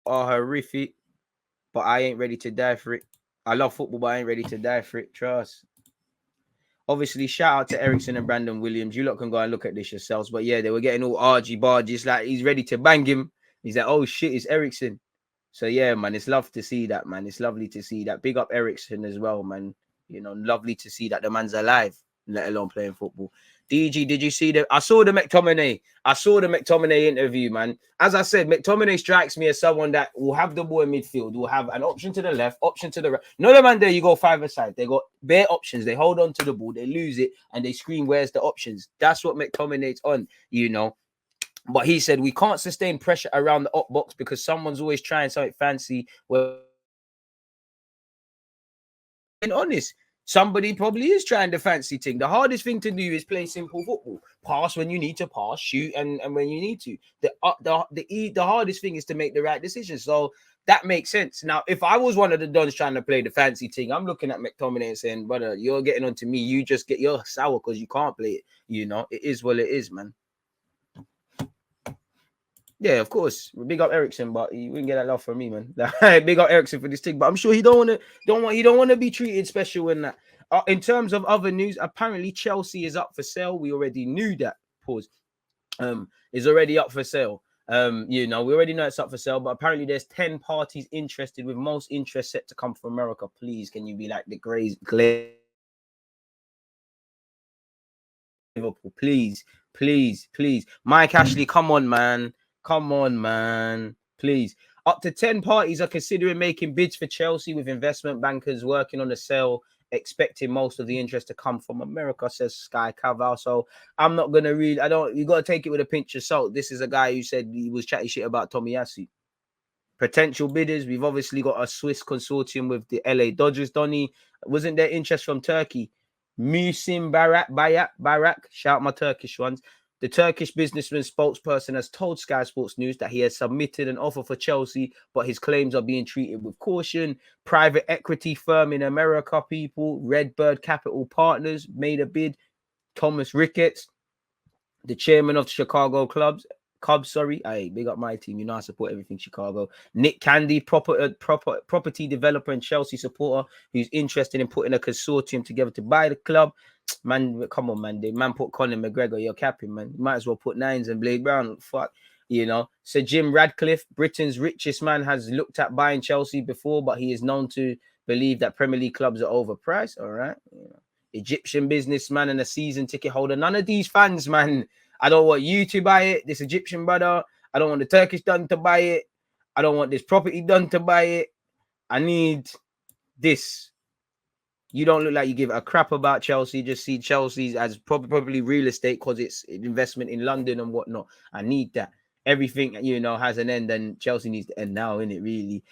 Are horrific, but I ain't ready to die for it. I love football, but I ain't ready to die for it. Trust. Obviously, shout out to Eriksen and Brandon Williams. You lot can go and look at this yourselves. But yeah, they were getting all argy-bargy. Like, he's ready to bang him. He's like, oh shit, it's Eriksen. So yeah, man, it's love to see that, man. It's lovely to see that. Big up Eriksen as well, man. You know, lovely to see that the man's alive, let alone playing football. DG, did you see the? I saw the McTominay. I saw the McTominay interview, man. As I said, McTominay strikes me as someone that will have the ball in midfield, will have an option to the left, option to the right. No, the man there, you go 5-a-side. They got bare options. They hold on to the ball, they lose it, and they scream, "Where's the options?" That's what McTominay's on, you know. But he said we can't sustain pressure around the up box because someone's always trying something fancy. Well, being honest, somebody probably is trying the fancy thing. The hardest thing to do is play simple football. Pass when you need to pass, shoot and when you need to. The hardest thing is to make the right decision. So that makes sense. Now, if I was one of the dons trying to play the fancy thing, I'm looking at McTominay and saying, brother, you're getting on to me. You just get your sour because you can't play it. You know, it is what it is, man. Yeah, of course. Big up Eriksen, but he wouldn't get that love from me, man. Big up Eriksen for this thing, but I'm sure he don't want to be treated special in that. In terms of other news, apparently Chelsea is up for sale. We already knew that. Pause. Is already up for sale. You know, we already know it's up for sale, but apparently there's 10 parties interested, with most interest set to come from America. Please, can you be like the Liverpool? Please. Mike Ashley, come on, man. Come on, man. Please. Up to 10 parties are considering making bids for Chelsea, with investment bankers working on the sale, expecting most of the interest to come from America, says Sky Caval. So I'm not going to read. You got to take it with a pinch of salt. This is a guy who said he was chatting shit about Tomiyasu. Potential bidders. We've obviously got a Swiss consortium with the LA Dodgers, Donny. Wasn't there interest from Turkey? Musim Barak. Shout out my Turkish ones. The Turkish businessman spokesperson has told Sky Sports News that he has submitted an offer for Chelsea, but his claims are being treated with caution. Private equity firm in America, people, Redbird Capital Partners, made a bid. Thomas Ricketts, the chairman of Chicago Cubs, hey, big up my team. You know I support everything Chicago. Nick Candy, property developer and Chelsea supporter, who's interested in putting a consortium together to buy the club. Man, come on, man. The man put Conor McGregor. You're capping, man. You might as well put Nines and Blade Brown. Fuck, you know. Sir Jim Radcliffe, Britain's richest man, has looked at buying Chelsea before, but he is known to believe that Premier League clubs are overpriced. All right. You know. Egyptian businessman and a season ticket holder. None of these fans, man. I don't want you to buy it, this Egyptian brother. I don't want the Turkish done to buy it. I don't want this property done to buy it. I need this. You don't look like you give a crap about Chelsea. Just see Chelsea as probably real estate because it's investment in London and whatnot. I need that. everything, you know, has an end, and Chelsea needs to end now, innit, really?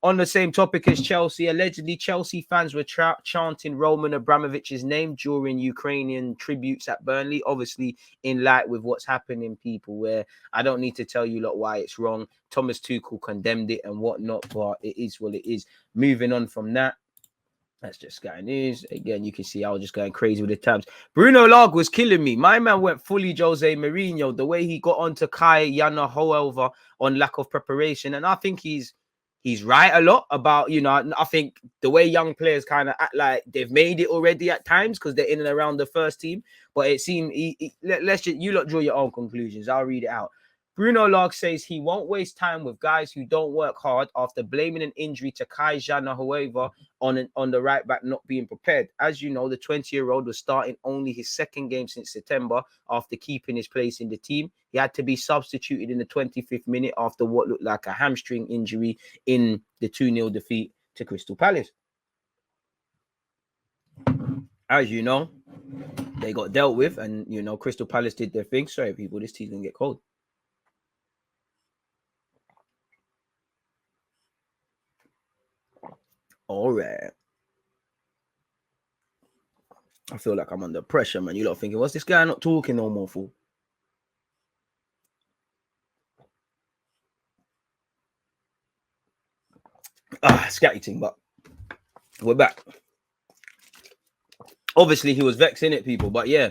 On the same topic as Chelsea, allegedly Chelsea fans were chanting Roman Abramovich's name during Ukrainian tributes at Burnley, obviously in light with what's happening, people, where I don't need to tell you lot why it's wrong. Thomas Tuchel condemned it and whatnot, but it is what it is. Moving on from that, that's just Sky News. Again, you can see I was just going crazy with the tabs. Bruno Lage was killing me. My man went fully Jose Mourinho, the way he got onto Kai Yana However on lack of preparation. And I think he's right a lot about, you know, I think the way young players kind of act like they've made it already at times because they're in and around the first team. But it seemed, let's just, you lot draw your own conclusions. I'll read it out. Bruno Lage says he won't waste time with guys who don't work hard after blaming an injury to Kai Jana However on the right back not being prepared. As you know, the 20-year-old was starting only his second game since September after keeping his place in the team. He had to be substituted in the 25th minute after what looked like a hamstring injury in the 2-0 defeat to Crystal Palace. As you know, they got dealt with, and, you know, Crystal Palace did their thing. Sorry, people, this tea's going to get cold. All right. I feel like I'm under pressure, man. You lot thinking, what's this guy not talking no more for? Scatty thing, but we're back. Obviously, he was vexing it, people, but yeah.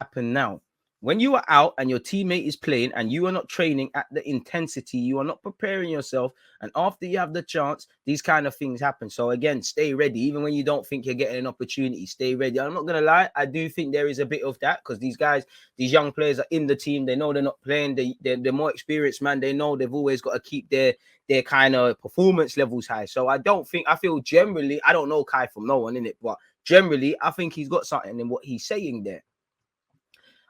Happen now. When you are out and your teammate is playing and you are not training at the intensity, you are not preparing yourself, and after you have the chance, these kind of things happen. So again, stay ready. Even when you don't think you're getting an opportunity, stay ready. I'm not going to lie. I do think there is a bit of that because these guys, these young players are in the team. They know they're not playing. They're more experienced, man. They know they've always got to keep their kind of performance levels high. So I feel generally, I don't know Kai from no one in it, but generally, I think he's got something in what he's saying there.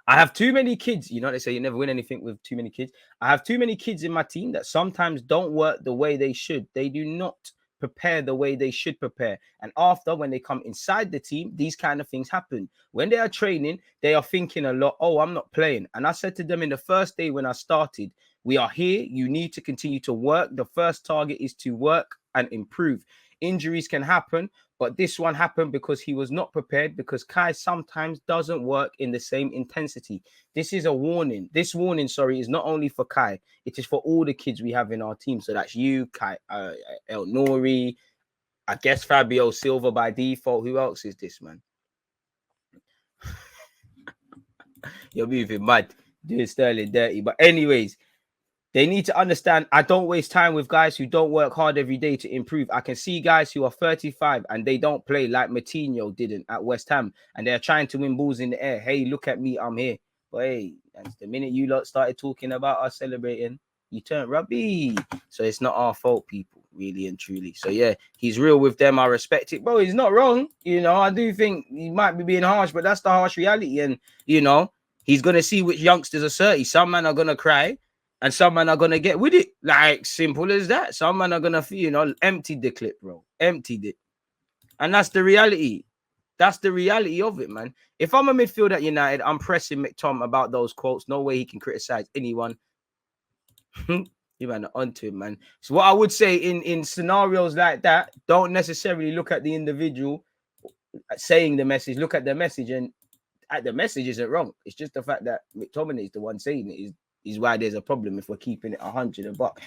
I have too many kids. You know, they say you never win anything with too many kids. I have too many kids in my team that sometimes don't work the way they should. They do not prepare the way they should prepare. And after, when they come inside the team, these kind of things happen. When they are training, they are thinking a lot, oh, I'm not playing. And I said to them in the first day when I started, we are here. You need to continue to work. The first target is to work and improve. Injuries can happen, but this one happened because he was not prepared, because Kai sometimes doesn't work in the same intensity. This is a warning. This warning, is not only for Kai. It is for all the kids we have in our team. So that's you, Kai, El Nori, I guess Fabio Silva by default. Who else is this, man? You're moving mad. Doing Sterling dirty. But anyways, they need to understand, I don't waste time with guys who don't work hard every day to improve. I can see guys who are 35 and they don't play like Moutinho didn't at West Ham, and they're trying to win balls in the air. Hey, look at me, I'm here. But hey, that's the minute you lot started talking about us celebrating, you turned rugby. So it's not our fault, people, really and truly. So yeah, he's real with them. I respect it. Bro, he's not wrong. You know, I do think he might be being harsh, but that's the harsh reality. And, you know, he's going to see which youngsters are 30. Some men are going to cry, and some men are going to get with it. Like, simple as that. Some men are going to, you know, emptied the clip, bro. Emptied it. And that's the reality. That's the reality of it, man. If I'm a midfielder at United, I'm pressing McTom about those quotes. No way he can criticize anyone. You man are onto him, man. So what I would say in scenarios like that, don't necessarily look at the individual saying the message. Look at the message, and the message isn't wrong. It's just the fact that McTominay is the one saying it is why there's a problem if we're keeping it 100 a buck.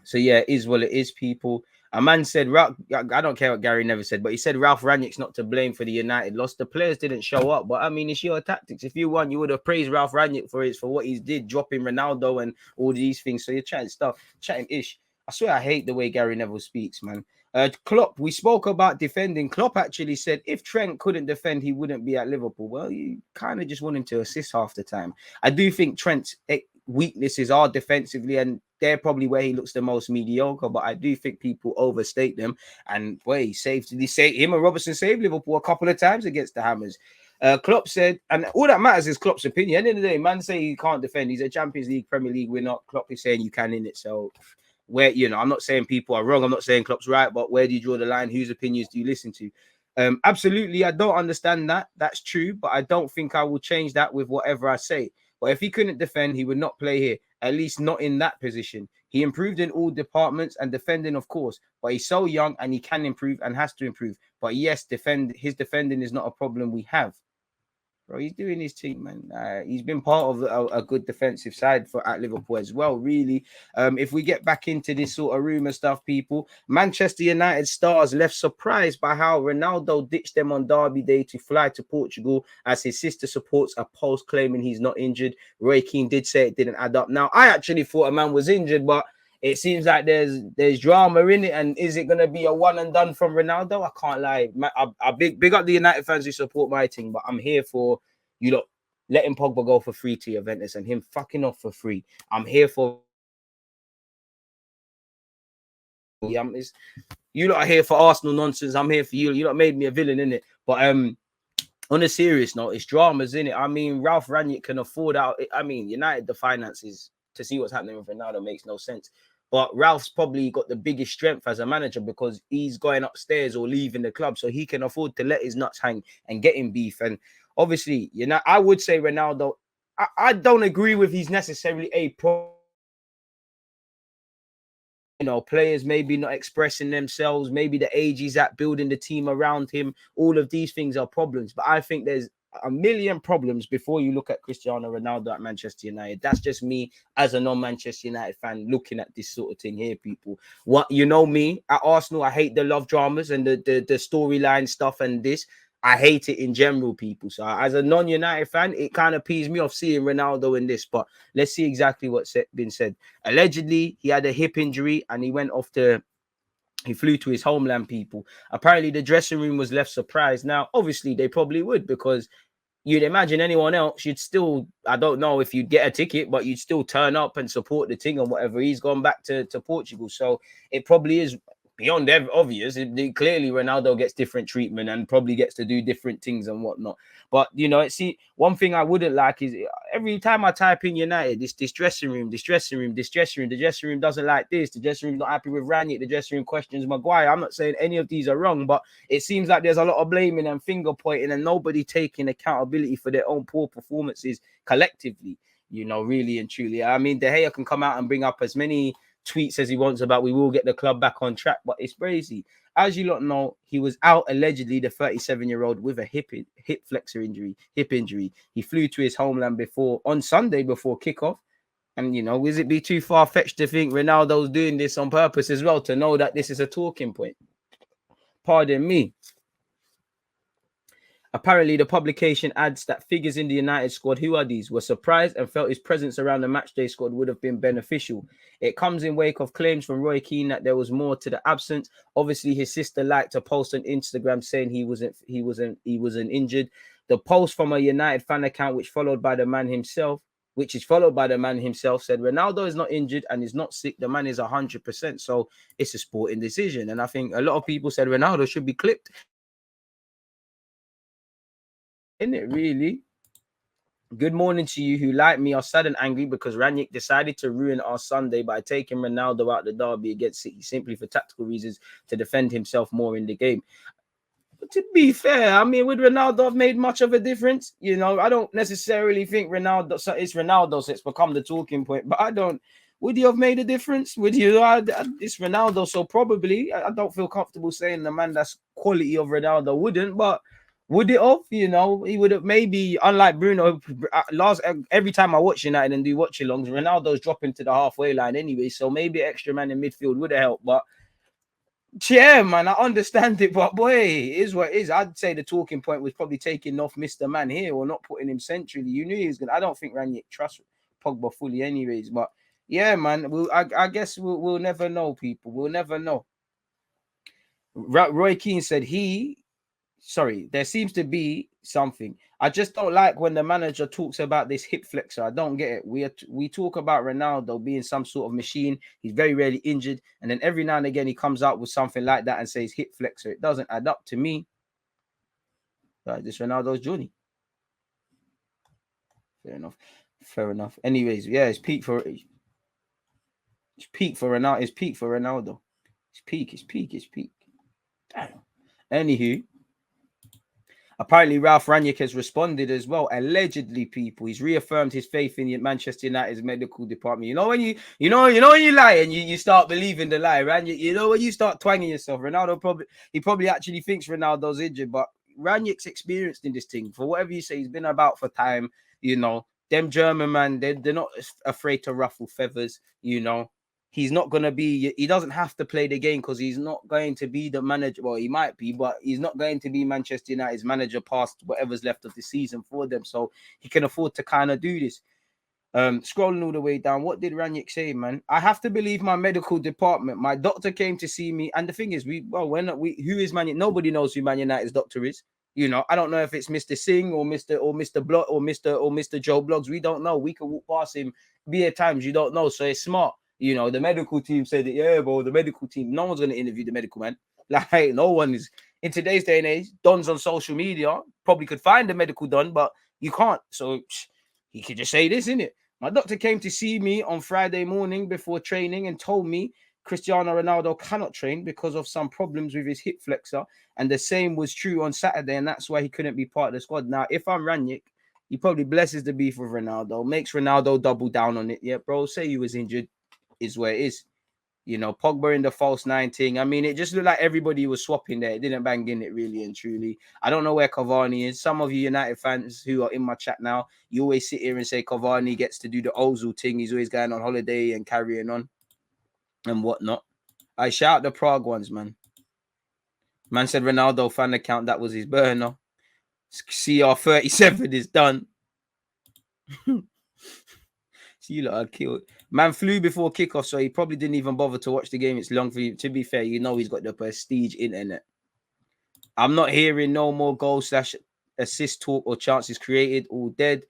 So yeah, it is what it is, people. A man said, I don't care what Gary never said, but he said Ralph Rangnick's not to blame for the United loss. The players didn't show up, but I mean, it's your tactics. If you won, you would have praised Ralph Rangnick for what he did, dropping Ronaldo and all these things. So you're chatting ish. I swear I hate the way Gary Neville speaks, man. Klopp, we spoke about defending. Klopp actually said if Trent couldn't defend, he wouldn't be at Liverpool. Well, you kind of just want him to assist half the time. I do think Trent's weaknesses are defensively, and they're probably where he looks the most mediocre, but I do think people overstate them. And boy, him and Robertson saved Liverpool a couple of times against the Hammers. Klopp said, and all that matters is Klopp's opinion. At the end of the day, man say he can't defend. He's a Champions League, Premier League winner. Klopp is saying you can in it. So where, you know, I'm not saying people are wrong. I'm not saying Klopp's right, but where do you draw the line? Whose opinions do you listen to? Absolutely, I don't understand that. That's true, but I don't think I will change that with whatever I say. But if he couldn't defend, he would not play here, at least not in that position. He improved in all departments and defending, of course, but he's so young and he can improve and has to improve. But yes, his defending is not a problem we have. Bro, he's doing his thing, man. He's been part of a good defensive side at Liverpool as well, really. If we get back into this sort of rumor stuff, people, Manchester United stars left surprised by how Ronaldo ditched them on Derby Day to fly to Portugal as his sister supports a post claiming he's not injured. Roy Keane did say it didn't add up. Now, I actually thought a man was injured, but it seems like there's drama in it. And is it going to be a one and done from Ronaldo? I can't lie. I big up the United fans who support my team, but I'm here for you lot letting Pogba go for free to Juventus and him fucking off for free. I'm here for you lot are here for Arsenal nonsense. I'm here for you. You lot made me a villain, innit? But on a serious note, it's dramas, innit? I mean, Ralph Rangnick can afford out. I mean, United, the finances to see what's happening with Ronaldo makes no sense. But Ralph's probably got the biggest strength as a manager because he's going upstairs or leaving the club, so he can afford to let his nuts hang and get in beef. And obviously, you know, I would say Ronaldo, I don't agree with he's necessarily a pro. You know, players maybe not expressing themselves, maybe the age he's at, building the team around him. All of these things are problems. But I think there's a million problems before you look at Cristiano Ronaldo at Manchester United. That's just me as a non-Manchester United fan looking at this sort of thing here, people. What you know me at Arsenal, I hate the love dramas and the storyline stuff and this. I hate it in general, people. So as a non-United fan, it kind of pees me off seeing Ronaldo in this. But let's see exactly what's been said. Allegedly, he had a hip injury and he flew to his homeland, people. Apparently, the dressing room was left surprised. Now, obviously, they probably would because you'd imagine anyone else, you'd still, I don't know if you'd get a ticket, but you'd still turn up and support the thing or whatever. He's gone back to Portugal. So it probably is beyond obvious. Clearly, Ronaldo gets different treatment and probably gets to do different things and whatnot. But, you know, one thing I wouldn't like is every time I type in United, this dressing room, the dressing room doesn't like this, the dressing room's not happy with Ranić, the dressing room questions Maguire. I'm not saying any of these are wrong, but it seems like there's a lot of blaming and finger pointing and nobody taking accountability for their own poor performances collectively, you know, really and truly. I mean, De Gea can come out and bring up as many tweets as he wants about we will get the club back on track, but it's crazy. As you lot know, he was out allegedly, the 37-year-old, with a hip injury. He flew to his homeland on Sunday before kickoff. And, you know, will it be too far-fetched to think Ronaldo's doing this on purpose as well to know that this is a talking point? Pardon me. Apparently, the publication adds that figures in the United squad, who are these, were surprised and felt his presence around the matchday squad would have been beneficial. It comes in wake of claims from Roy Keane that there was more to the absence. Obviously, his sister liked to post on Instagram saying he wasn't injured. The post from a United fan account, which is followed by the man himself, said Ronaldo is not injured and is not sick. The man is 100%. So it's a sporting decision. And I think a lot of people said Ronaldo should be clipped. Isn't it really? Good morning to you who, like me, are sad and angry because Ranić decided to ruin our Sunday by taking Ronaldo out the derby against City simply for tactical reasons to defend himself more in the game. But to be fair, I mean, would Ronaldo have made much of a difference? You know, I don't necessarily think Ronaldo, so it's Ronaldo, so it's become the talking point, but would he have made a difference? Would you? It's Ronaldo, so probably. I don't feel comfortable saying the man that's quality of Ronaldo wouldn't, but would it have? You know, he would have maybe, unlike Bruno, every time I watch United and do watch-alongs, Ronaldo's dropping to the halfway line anyway, so maybe extra man in midfield would have helped, but yeah, man, I understand it, but boy, it is what it is. I'd say the talking point was probably taking off Mr. Man here or not putting him centrally. You knew he was going to. I don't think Ranić trusts Pogba fully anyways, but yeah, man, I guess we'll never know, people. We'll never know. Roy Keane said there seems to be something. I just don't like when the manager talks about this hip flexor. I don't get it. We talk about Ronaldo being some sort of machine. He's very rarely injured. And then every now and again, he comes out with something like that and says hip flexor. It doesn't add up to me. This Ronaldo's journey. Fair enough. Anyways, yeah, it's peak for Ronaldo. It's peak for Ronaldo. It's peak. Damn. Anywho, Apparently, Ralph Rangnick has responded as well. Allegedly, people, he's reaffirmed his faith in Manchester United's medical department. You know when you know when you lie and you start believing the lie, Rangnick. You know when you start twanging yourself. Ronaldo probably actually thinks Ronaldo's injured, but Rangnick's experienced in this thing. For whatever you say, he's been about for time. You know, them German man, they're not afraid to ruffle feathers. You know. He's not going to be, he doesn't have to play the game because he's not going to be the manager. Well, he might be, but he's not going to be Manchester United's manager past whatever's left of the season for them. So he can afford to kind of do this. Scrolling all the way down, what did Rangnick say, man? I have to believe my medical department. My doctor came to see me. And the thing is, who is Man United? Nobody knows who Man United's doctor is. You know, I don't know if it's Mr. Singh or Mr. Blot or Mr. Joe Bloggs. We don't know. We can walk past him. Be at times you don't know. So it's smart. You know, the medical team said that, yeah, bro, the medical team, no one's going to interview the medical man. Like, no one is. In today's day and age, Don's on social media, probably could find a medical Don, but you can't. So he could just say this, innit? My doctor came to see me on Friday morning before training and told me Cristiano Ronaldo cannot train because of some problems with his hip flexor. And the same was true on Saturday, and that's why he couldn't be part of the squad. Now, if I'm Rangnick, he probably blesses the beef with Ronaldo, makes Ronaldo double down on it. Yeah, bro, say you was injured. Is where it is. You know, Pogba in the false 19. I mean, it just looked like everybody was swapping there. It didn't bang in it really and truly. I don't know where Cavani is. Some of you United fans who are in my chat now, you always sit here and say Cavani gets to do the Ozil thing. He's always going on holiday and carrying on and whatnot. I shout out the Prague ones, man. Man said Ronaldo fan account, that was his burner. CR37 is done. You lot are killed. Man flew before kickoff, so he probably didn't even bother to watch the game. It's long for you. To be fair, you know he's got the prestige internet. I'm not hearing no more goal/assist talk or chances created. All dead.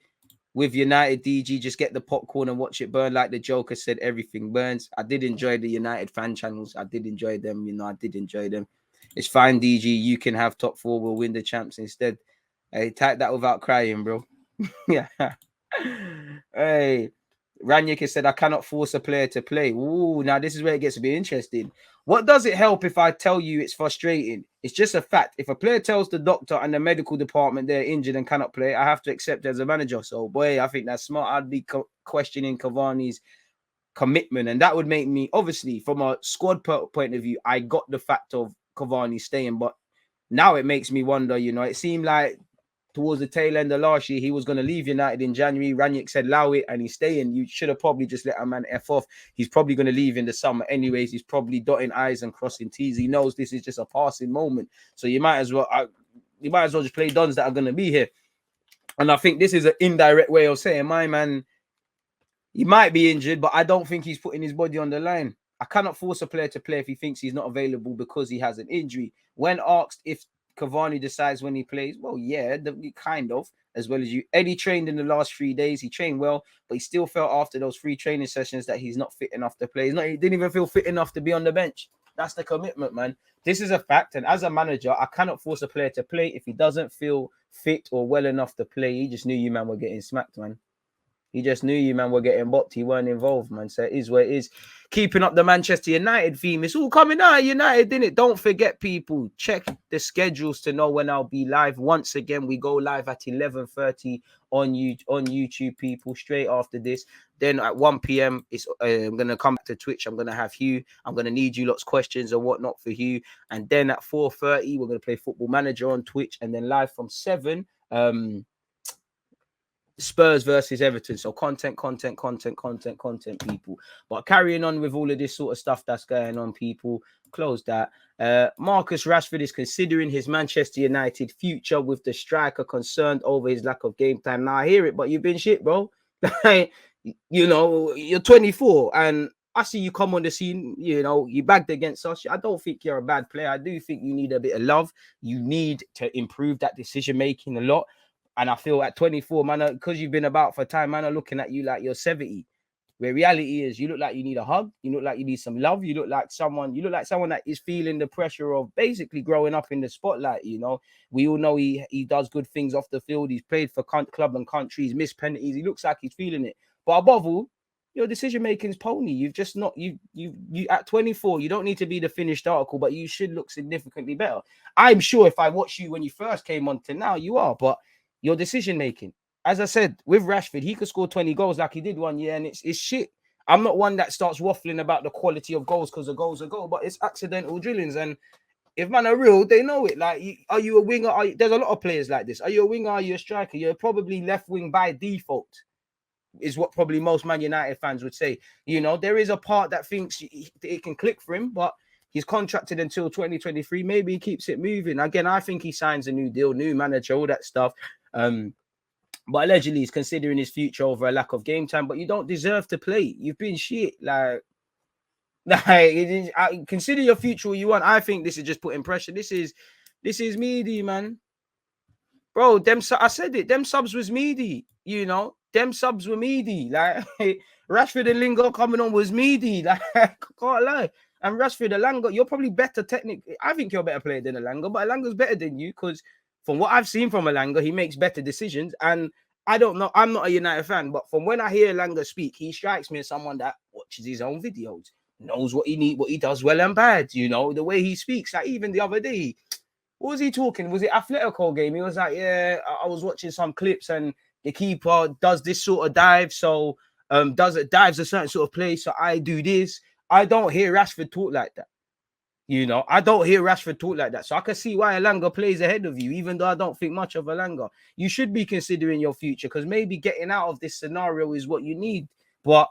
With United DG, just get the popcorn and watch it burn. Like the Joker said, everything burns. I did enjoy the United fan channels. I did enjoy them. You know, I did enjoy them. It's fine, DG. You can have top four. We'll win the champs instead. Hey, type that without crying, bro. Yeah. Hey. Rangnick has said, I cannot force a player to play. Ooh, now this is where it gets to be interesting. What does it help if I tell you it's frustrating? It's just a fact. If a player tells the doctor and the medical department they're injured and cannot play, I have to accept it as a manager. So, boy, I think that's smart. I'd be questioning Cavani's commitment. And that would make me, obviously, from a squad point of view, I got the fact of Cavani staying. But now it makes me wonder, you know, it seemed like towards the tail end of last year, he was going to leave United in January. Rangnick said, allow it, and he's staying. You should have probably just let a man F off. He's probably going to leave in the summer anyways. He's probably dotting I's and crossing T's. He knows this is just a passing moment. So you might as well just play dons that are going to be here. And I think this is an indirect way of saying, my man, he might be injured, but I don't think he's putting his body on the line. I cannot force a player to play if he thinks he's not available because he has an injury. When asked if Cavani decides when he plays, well, yeah, kind of, as well as you. Eddie trained in the last 3 days. He trained well, but he still felt after those 3 training sessions that he's not fit enough to play. He didn't even feel fit enough to be on the bench. That's the commitment, man. This is a fact. And as a manager, I cannot force a player to play if he doesn't feel fit or well enough to play. He just knew you, man, were getting smacked, man. He just knew you, man, were getting bopped. He weren't involved, man. So it is what it is. Keeping up the Manchester United theme. It's all coming out of United, didn't it? Don't forget, people. Check the schedules to know when I'll be live. Once again, we go live at 11:30 on YouTube, people, straight after this. Then at 1 p.m., I'm going to come back to Twitch. I'm going to have Hugh. I'm going to need you lots of questions and whatnot for Hugh. And then at 4:30, we're going to play Football Manager on Twitch. And then live from 7, Spurs versus Everton. So content, people. But carrying on with all of this sort of stuff that's going on, people, close that. Marcus Rashford is considering his Manchester United future with the striker concerned over his lack of game time. Now I hear it, but you've been shit, bro. You know, you're 24 and I see you come on the scene, you know, you bagged against us. I don't think you're a bad player. I do think you need a bit of love. You need to improve that decision-making a lot. And I feel at 24, man, because you've been about for time, man, are looking at you like you're 70. Where reality is, you look like you need a hug. You look like you need some love. You look like someone that is feeling the pressure of basically growing up in the spotlight. You know, we all know he does good things off the field. He's played for club and country. He's missed penalties. He looks like he's feeling it. But above all, your decision making is pony. You've just not you at 24. You don't need to be the finished article, but you should look significantly better. I'm sure if I watched you when you first came on to now, you are. But your decision making, as I said, with Rashford, he could score 20 goals like he did one year, and it's shit. I'm not one that starts waffling about the quality of goals because the goals are goal, but it's accidental drillings. And if man are real, they know it. Like, are you a winger? There's a lot of players like this. Are you a winger? Are you a striker? You're probably left wing by default, is what probably most Man United fans would say. You know, there is a part that thinks it can click for him, but he's contracted until 2023. Maybe he keeps it moving. Again, I think he signs a new deal, new manager, all that stuff. But allegedly he's considering his future over a lack of game time. But you don't deserve to play. You've been shit. Like consider your future what you want. I think this is just putting pressure. This is meaty, man. Bro, I said it. Them subs was meaty, you know. Them subs were meaty. Like Rashford and Lingard coming on was meaty. Like, I can't lie. And Rashford, Elanga, you're probably better technically. I think you're a better player than Elanga, but Elanga's better than you because from what I've seen from Elanga, he makes better decisions. And I don't know, I'm not a United fan, but from when I hear Elanga speak, he strikes me as someone that watches his own videos, knows what he needs, what he does well and bad. You know, the way he speaks. Like even the other day, what was he talking? Was it Atletico game? He was like, yeah, I was watching some clips and the keeper does this sort of dive, so dives a certain sort of place, so I do this. I don't hear Rashford talk like that. You know, I don't hear Rashford talk like that. So I can see why Elanga plays ahead of you, even though I don't think much of Elanga. You should be considering your future because maybe getting out of this scenario is what you need. But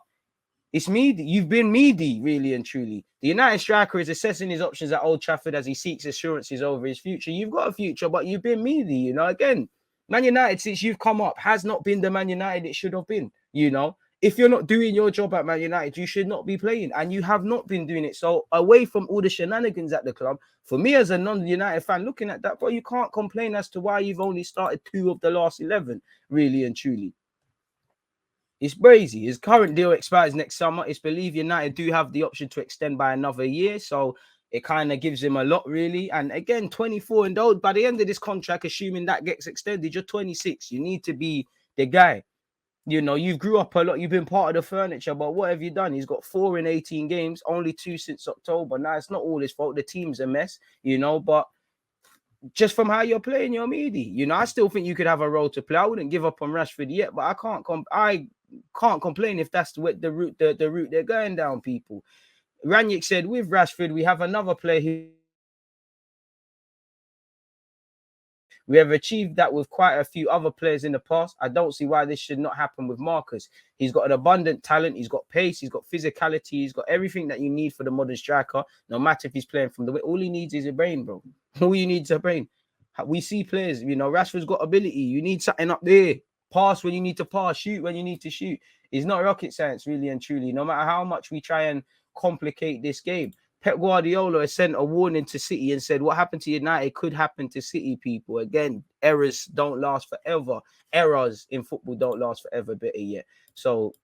it's meaty. You've been meaty, really and truly. The United striker is assessing his options at Old Trafford as he seeks assurances over his future. You've got a future, but you've been meaty, you know. Again, Man United, since you've come up, has not been the Man United it should have been, you know. If you're not doing your job at Man United, you should not be playing, and you have not been doing it. So away from all the shenanigans at the club, for me as a non-United fan, looking at that, bro, you can't complain as to why you've only started 2 of the last 11, really and truly. It's crazy. His current deal expires next summer. It's believed United do have the option to extend by another year, so it kind of gives him a lot, really. And again, 24 and old. By the end of this contract, assuming that gets extended, you're 26. You need to be the guy. You know, you grew up a lot. You've been part of the furniture, but what have you done? He's got 4 in 18 games, only 2 since October. Now, it's not all his fault. The team's a mess, you know, but just from how you're playing, you're meaty. You know, I still think you could have a role to play. I wouldn't give up on Rashford yet, but I can't complain if that's the route they're going down, people. Ranić said, with Rashford, we have another player who we have achieved that with quite a few other players in the past. I don't see why this should not happen with Marcus. He's got an abundant talent. He's got pace. He's got physicality. He's got everything that you need for the modern striker, no matter if he's playing from the way. All he needs is a brain, bro. All you need is a brain. We see players, you know, Rashford's got ability. You need something up there. Pass when you need to pass. Shoot when you need to shoot. It's not rocket science, really and truly, no matter how much we try and complicate this game. Pep Guardiola has sent a warning to City and said what happened to United could happen to City, people. Again, errors don't last forever. Errors in football don't last forever, better yet. So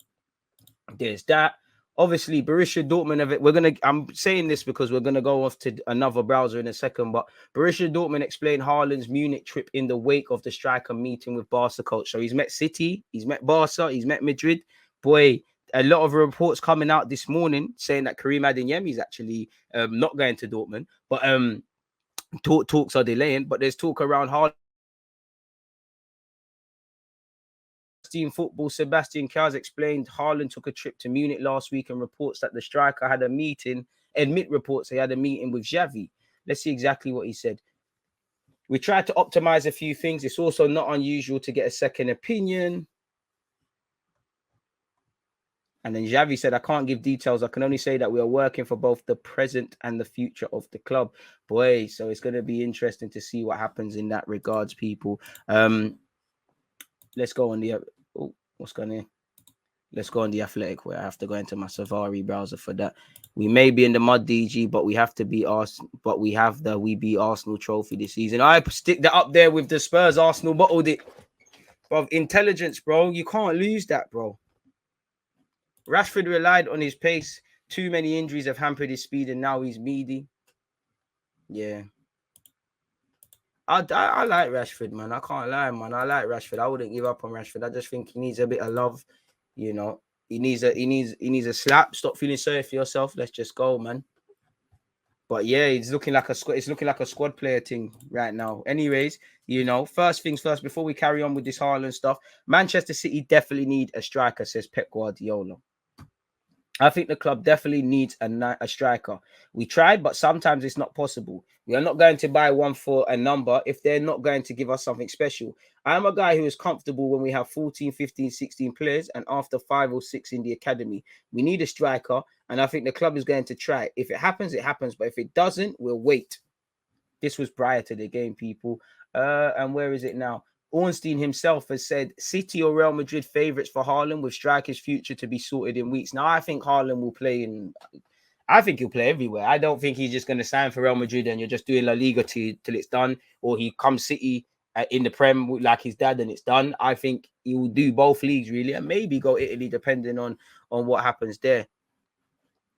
there's that. Obviously, Borussia Dortmund, I'm saying this because we're going to go off to another browser in a second, but Borussia Dortmund explained Haaland's Munich trip in the wake of the striker meeting with Barca coach. So he's met City, he's met Barca, he's met Madrid. Boy, a lot of reports coming out this morning saying that Karim Adeyemi is actually not going to Dortmund, but talks are delaying, but there's talk around Haaland. Football, Sebastian Kjær explained Haaland took a trip to Munich last week and reports that the striker had a meeting, reports he had a meeting with Xavi. Let's see exactly what he said. We tried to optimize a few things. It's also not unusual to get a second opinion. And then Xavi said, I can't give details. I can only say that we are working for both the present and the future of the club. Boy, so it's going to be interesting to see what happens in that regards, people. Let's go on the... Oh, what's going on? Let's go on the Athletic where I have to go into my Safari browser for that. We may be in the mud, DG, but we have to beat Arsenal. But we have the We Beat Arsenal trophy this season. I stick that up there with the Spurs Arsenal bottled it. Bro, intelligence, bro. You can't lose that, bro. Rashford relied on his pace. Too many injuries have hampered his speed, and now he's meaty. Yeah. I like Rashford, man. I can't lie, man. I like Rashford. I wouldn't give up on Rashford. I just think he needs a bit of love, you know. He needs a slap. Stop feeling sorry for yourself. Let's just go, man. But yeah, it's looking like a squad player thing right now. Anyways, you know, first things first, before we carry on with this Haaland stuff, Manchester City definitely need a striker, says Pep Guardiola. I think the club definitely needs a striker. We tried, but sometimes it's not possible. We are not going to buy one for a number if they're not going to give us something special. I'm a guy who is comfortable when we have 14, 15, 16 players and after 5 or 6 in the academy. We need a striker, and I think the club is going to try. If it happens, it happens. But if it doesn't, we'll wait. This was prior to the game, people. And where is it now? Ornstein himself has said City or Real Madrid favourites for Haaland with strikers' future to be sorted in weeks. Now, I think Haaland will play I think he'll play everywhere. I don't think he's just going to sign for Real Madrid and you're just doing La Liga till it's done, or he comes City in the Prem like his dad and it's done. I think he will do both leagues really, and maybe go Italy depending on what happens there.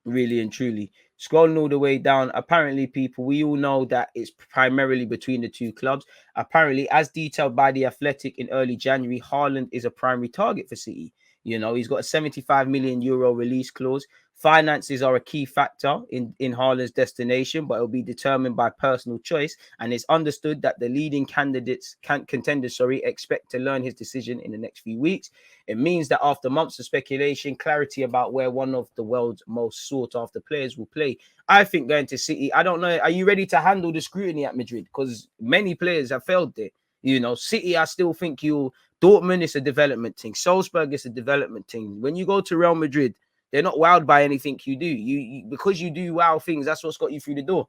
Really and truly. Scrolling all the way down, apparently, people, we all know that it's primarily between the two clubs. Apparently, as detailed by The Athletic in early January, Haaland is a primary target for City. You know, he's got a 75 million euro release clause. Finances are a key factor in Haaland's destination, but it'll be determined by personal choice. And it's understood that the leading contenders, expect to learn his decision in the next few weeks. It means that after months of speculation, clarity about where one of the world's most sought-after players will play. I think going to City, I don't know, are you ready to handle the scrutiny at Madrid? Because many players have failed there. You know, City, I still think Dortmund is a development thing. Salzburg is a development thing. When you go to Real Madrid, they're not wowed by anything you do. You because you do wow things, that's what's got you through the door.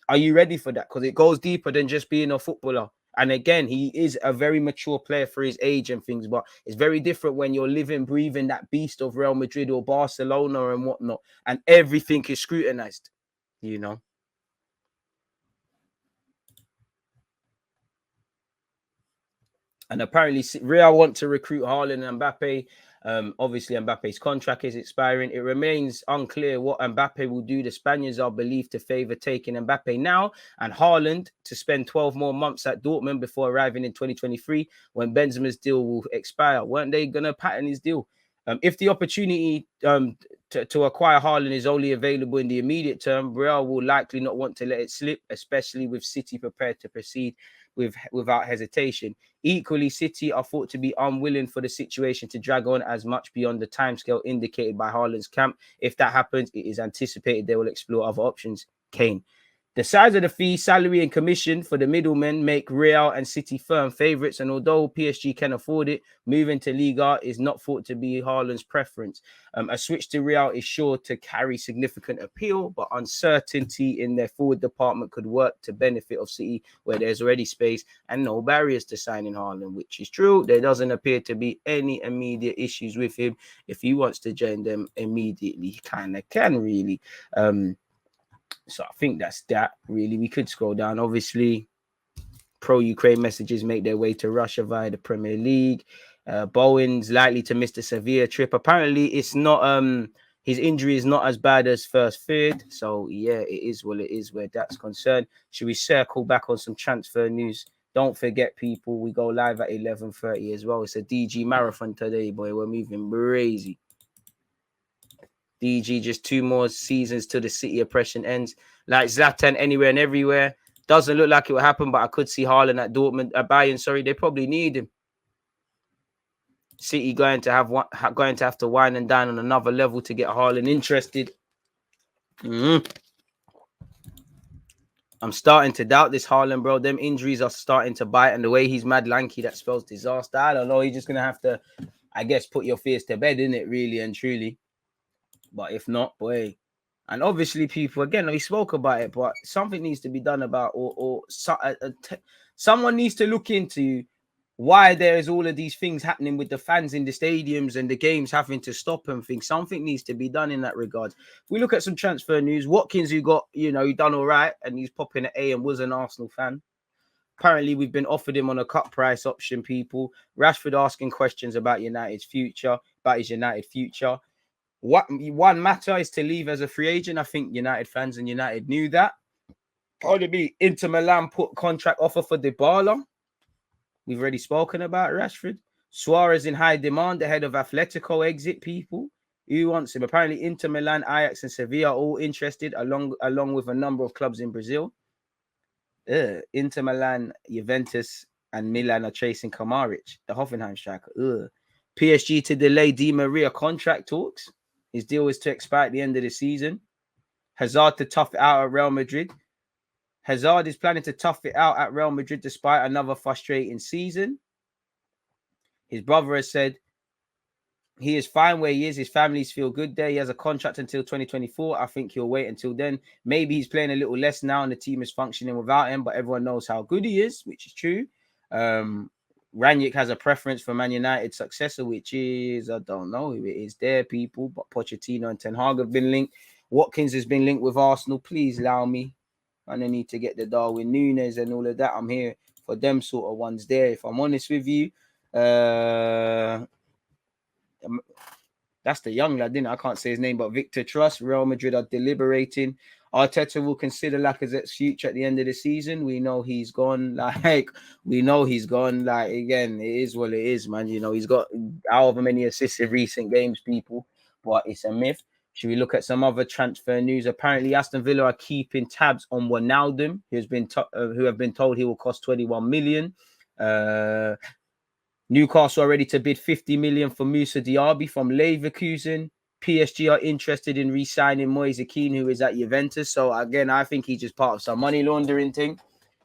Are you ready for that? Because it goes deeper than just being a footballer. And again, he is a very mature player for his age and things, but it's very different when you're living, breathing that beast of Real Madrid or Barcelona and whatnot, and everything is scrutinized, you know. And apparently, Real want to recruit Haaland and Mbappe. Obviously, Mbappe's contract is expiring. It remains unclear what Mbappe will do. The Spaniards are believed to favour taking Mbappe now and Haaland to spend 12 more months at Dortmund before arriving in 2023 when Benzema's deal will expire. Weren't they going to pattern his deal? If the opportunity to acquire Haaland is only available in the immediate term, Real will likely not want to let it slip, especially with City prepared to proceed without hesitation. Equally, City are thought to be unwilling for the situation to drag on as much beyond the timescale indicated by Haaland's camp. If that happens, it is anticipated they will explore other options. Kane. The size of the fee, salary and commission for the middlemen make Real and City firm favourites, and although PSG can afford it, moving to Liga is not thought to be Haaland's preference. A switch to Real is sure to carry significant appeal, but uncertainty in their forward department could work to benefit of City, where there's already space and no barriers to signing Haaland, which is true. There doesn't appear to be any immediate issues with him. If he wants to join them immediately, he kind of can, really. So I think that's that, really. We could scroll down. Obviously, pro-Ukraine messages make their way to Russia via the Premier League. Bowen's likely to miss the Sevilla trip. Apparently, it's not his injury is not as bad as first feared. So, yeah, it is what it is where that's concerned. Should we circle back on some transfer news? Don't forget, people, we go live at 11:30 as well. It's a DG marathon today, boy. We're moving crazy. DG, just 2 more seasons till the City oppression ends. Like Zlatan, anywhere and everywhere. Doesn't look like it will happen, but I could see Haaland at Dortmund, Bayern. Sorry, they probably need him. City going to have to wine and dine on another level to get Haaland interested. I'm starting to doubt this Haaland, bro. Them injuries are starting to bite, and the way he's mad lanky, that spells disaster. I don't know. He's just gonna have to, I guess, put your fears to bed, innit, really and truly. But if not, boy. And obviously, people, again, we spoke about it, but something needs to be done about, someone needs to look into why there is all of these things happening with the fans in the stadiums and the games having to stop and things. Something needs to be done in that regard. If we look at some transfer news, Watkins, who got, he done all right, and he's popping at A and was an Arsenal fan. Apparently, we've been offered him on a cut price option, people. Rashford asking questions about his United future. One matter is to leave as a free agent. I think United fans and United knew that. Probably Inter Milan put contract offer for Dybala. We've already spoken about Rashford. Suarez in high demand ahead of Atletico exit, people. Who wants him? Apparently Inter Milan, Ajax and Sevilla are all interested along with a number of clubs in Brazil. Inter Milan, Juventus and Milan are chasing Kamaric, the Hoffenheim striker. PSG to delay Di Maria contract talks. His deal is to expire at the end of the season. Hazard to tough it out at Real Madrid. Hazard is planning to tough it out at Real Madrid despite another frustrating season. His brother has said he is fine where he is. His families feel good there. He has a contract until 2024. I think he'll wait until then. Maybe he's playing a little less now and the team is functioning without him, but everyone knows how good he is, which is true. Ranić has a preference for Man United's successor, which is, I don't know who it is there, people, but Pochettino and Ten Hag have been linked. Watkins has been linked with Arsenal. Please allow me. And I need to get the Darwin Núñez and all of that. I'm here for them sort of ones there, if I'm honest with you. That's the young lad, didn't I? can't say his name, but Victor Truss. Real Madrid are deliberating. Arteta will consider Lacazette's future at the end of the season. We know he's gone. Again, it is what it is, man. You know, he's got however many assists in recent games, people, but it's a myth. Should we look at some other transfer news? Apparently, Aston Villa are keeping tabs on Wijnaldum, who have been told he will cost 21 million. Newcastle are ready to bid 50 million for Moussa Diaby from Leverkusen. PSG are interested in re-signing Moise Kean, who is at Juventus. So again, I think he's just part of some money laundering thing.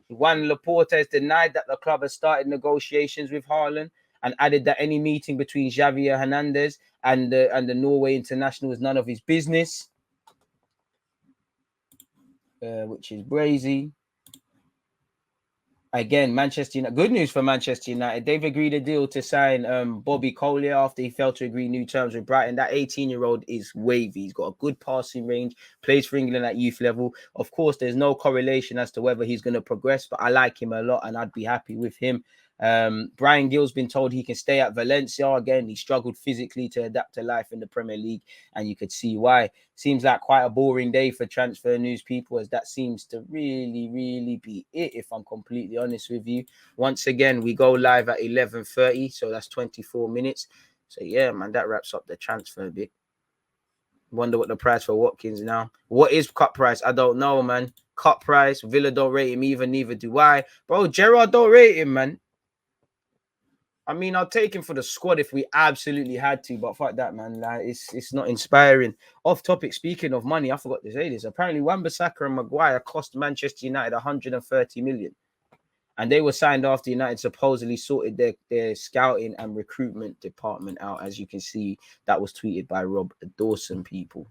Juan Laporta has denied that the club has started negotiations with Haaland and added that any meeting between Javier Hernandez and the Norway international is none of his business, which is brazy. Again, Manchester United. Good news for Manchester United. They've agreed a deal to sign Bobby Collier after he failed to agree new terms with Brighton. That 18-year-old is wavy. He's got a good passing range, plays for England at youth level. Of course, there's no correlation as to whether he's going to progress, but I like him a lot and I'd be happy with him. Brian Gill's been told he can stay at Valencia. Again, he struggled physically to adapt to life in the Premier League, and you could see why. Seems like quite a boring day for transfer news, people, as that seems to really be it, if I'm completely honest with you. Once again, we go live at 11:30, so that's 24 minutes. So yeah, man, that wraps up the transfer bit. Wonder what the price for Watkins now. What is cut price? I don't know, man. Cut price. Villa don't rate him either, neither do I. Bro, Gerrard don't rate him, man. I mean, I'll take him for the squad if we absolutely had to, but fuck that, man. Like, it's not inspiring. Off topic, speaking of money, I forgot to say this. Apparently, Wan-Bissaka and Maguire cost Manchester United 130 million. And they were signed after United supposedly sorted their scouting and recruitment department out. As you can see, that was tweeted by Rob Dawson, people.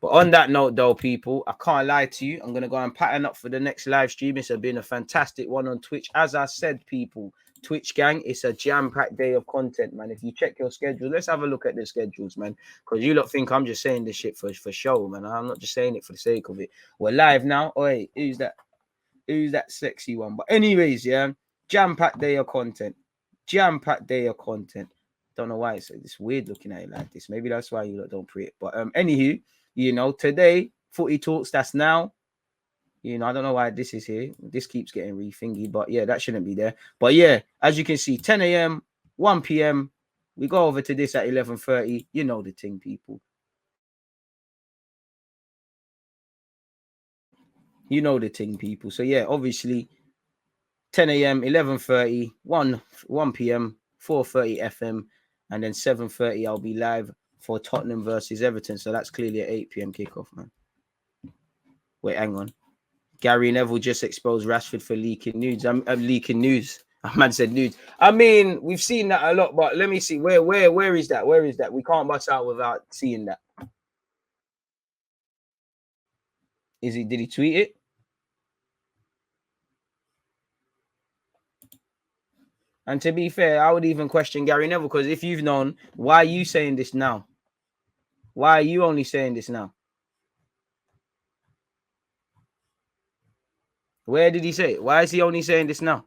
But on that note, though, people, I can't lie to you. I'm going to go and pattern up for the next live stream. It's been a fantastic one on Twitch. As I said, people, Twitch gang, it's a jam-packed day of content, man. If you check your schedule, let's have a look at the schedules, man. Because you lot think I'm just saying this shit for show, man. I'm not just saying it for the sake of it. We're live now. Oh, wait, who's that? Who's that sexy one? But anyways, yeah, jam-packed day of content. Jam-packed day of content. Don't know why it's weird looking at it like this. Maybe that's why you lot don't pre it. But anywho, you know, today, footy talks, that's now. You know, I don't know why this is here. This keeps getting re-thingy, but yeah, that shouldn't be there. But yeah, as you can see, 10 a.m., 1 p.m., we go over to this at 11:30. You know the thing, people. You know the thing, people. So yeah, obviously, 10 a.m., 11:30, 1 p.m., 4:30 FM, and then 7:30 I'll be live for Tottenham versus Everton. So that's clearly at 8 p.m. kickoff, man. Wait, hang on. Gary Neville just exposed Rashford for leaking nudes. I'm leaking news. A man said nudes. I mean, we've seen that a lot, but let me see. Where is that? Where is that? We can't bust out without seeing that. Did he tweet it? And to be fair, I would even question Gary Neville, because if you've known, why are you saying this now? Why are you only saying this now? Where did he say it? Why is he only saying this now?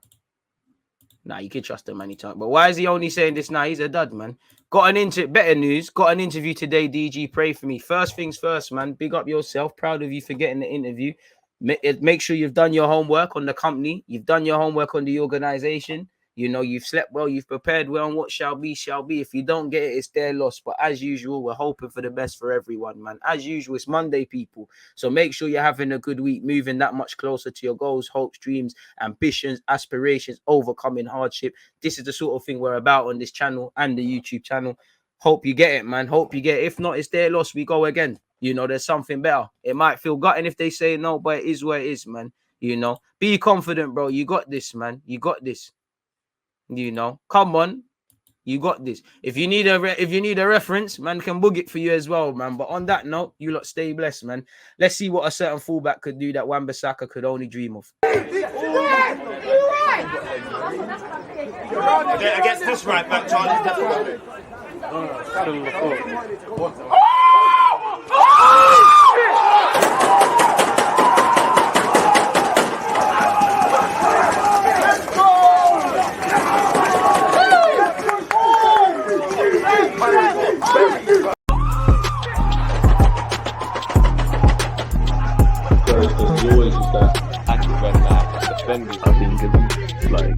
Nah, you can trust him anytime. But why is he only saying this now? He's a dud, man. Better news. Got an interview today, DG. Pray for me. First things first, man. Big up yourself. Proud of you for getting the interview. Make sure you've done your homework on the company. You've done your homework on the organization. You know, you've slept well, you've prepared well, and what shall be, shall be. If you don't get it, it's their loss. But as usual, we're hoping for the best for everyone, man. As usual, it's Monday, people. So make sure you're having a good week, moving that much closer to your goals, hopes, dreams, ambitions, aspirations, overcoming hardship. This is the sort of thing we're about on this channel and the YouTube channel. Hope you get it, man. Hope you get it. If not, it's their loss. We go again. You know, there's something better. It might feel gutting if they say no, but it is what it is, man. You know, be confident, bro. You got this, man. You got this. You know, come on, you got this. If you need a reference, man, can book it for you as well, man. But on that note, you lot stay blessed, man. Let's see what a certain fullback could do that Wan-Bissaka could only dream of. Against this right back, Charlie's definitely. Still in the foot. He always used to act when defending. I've been given like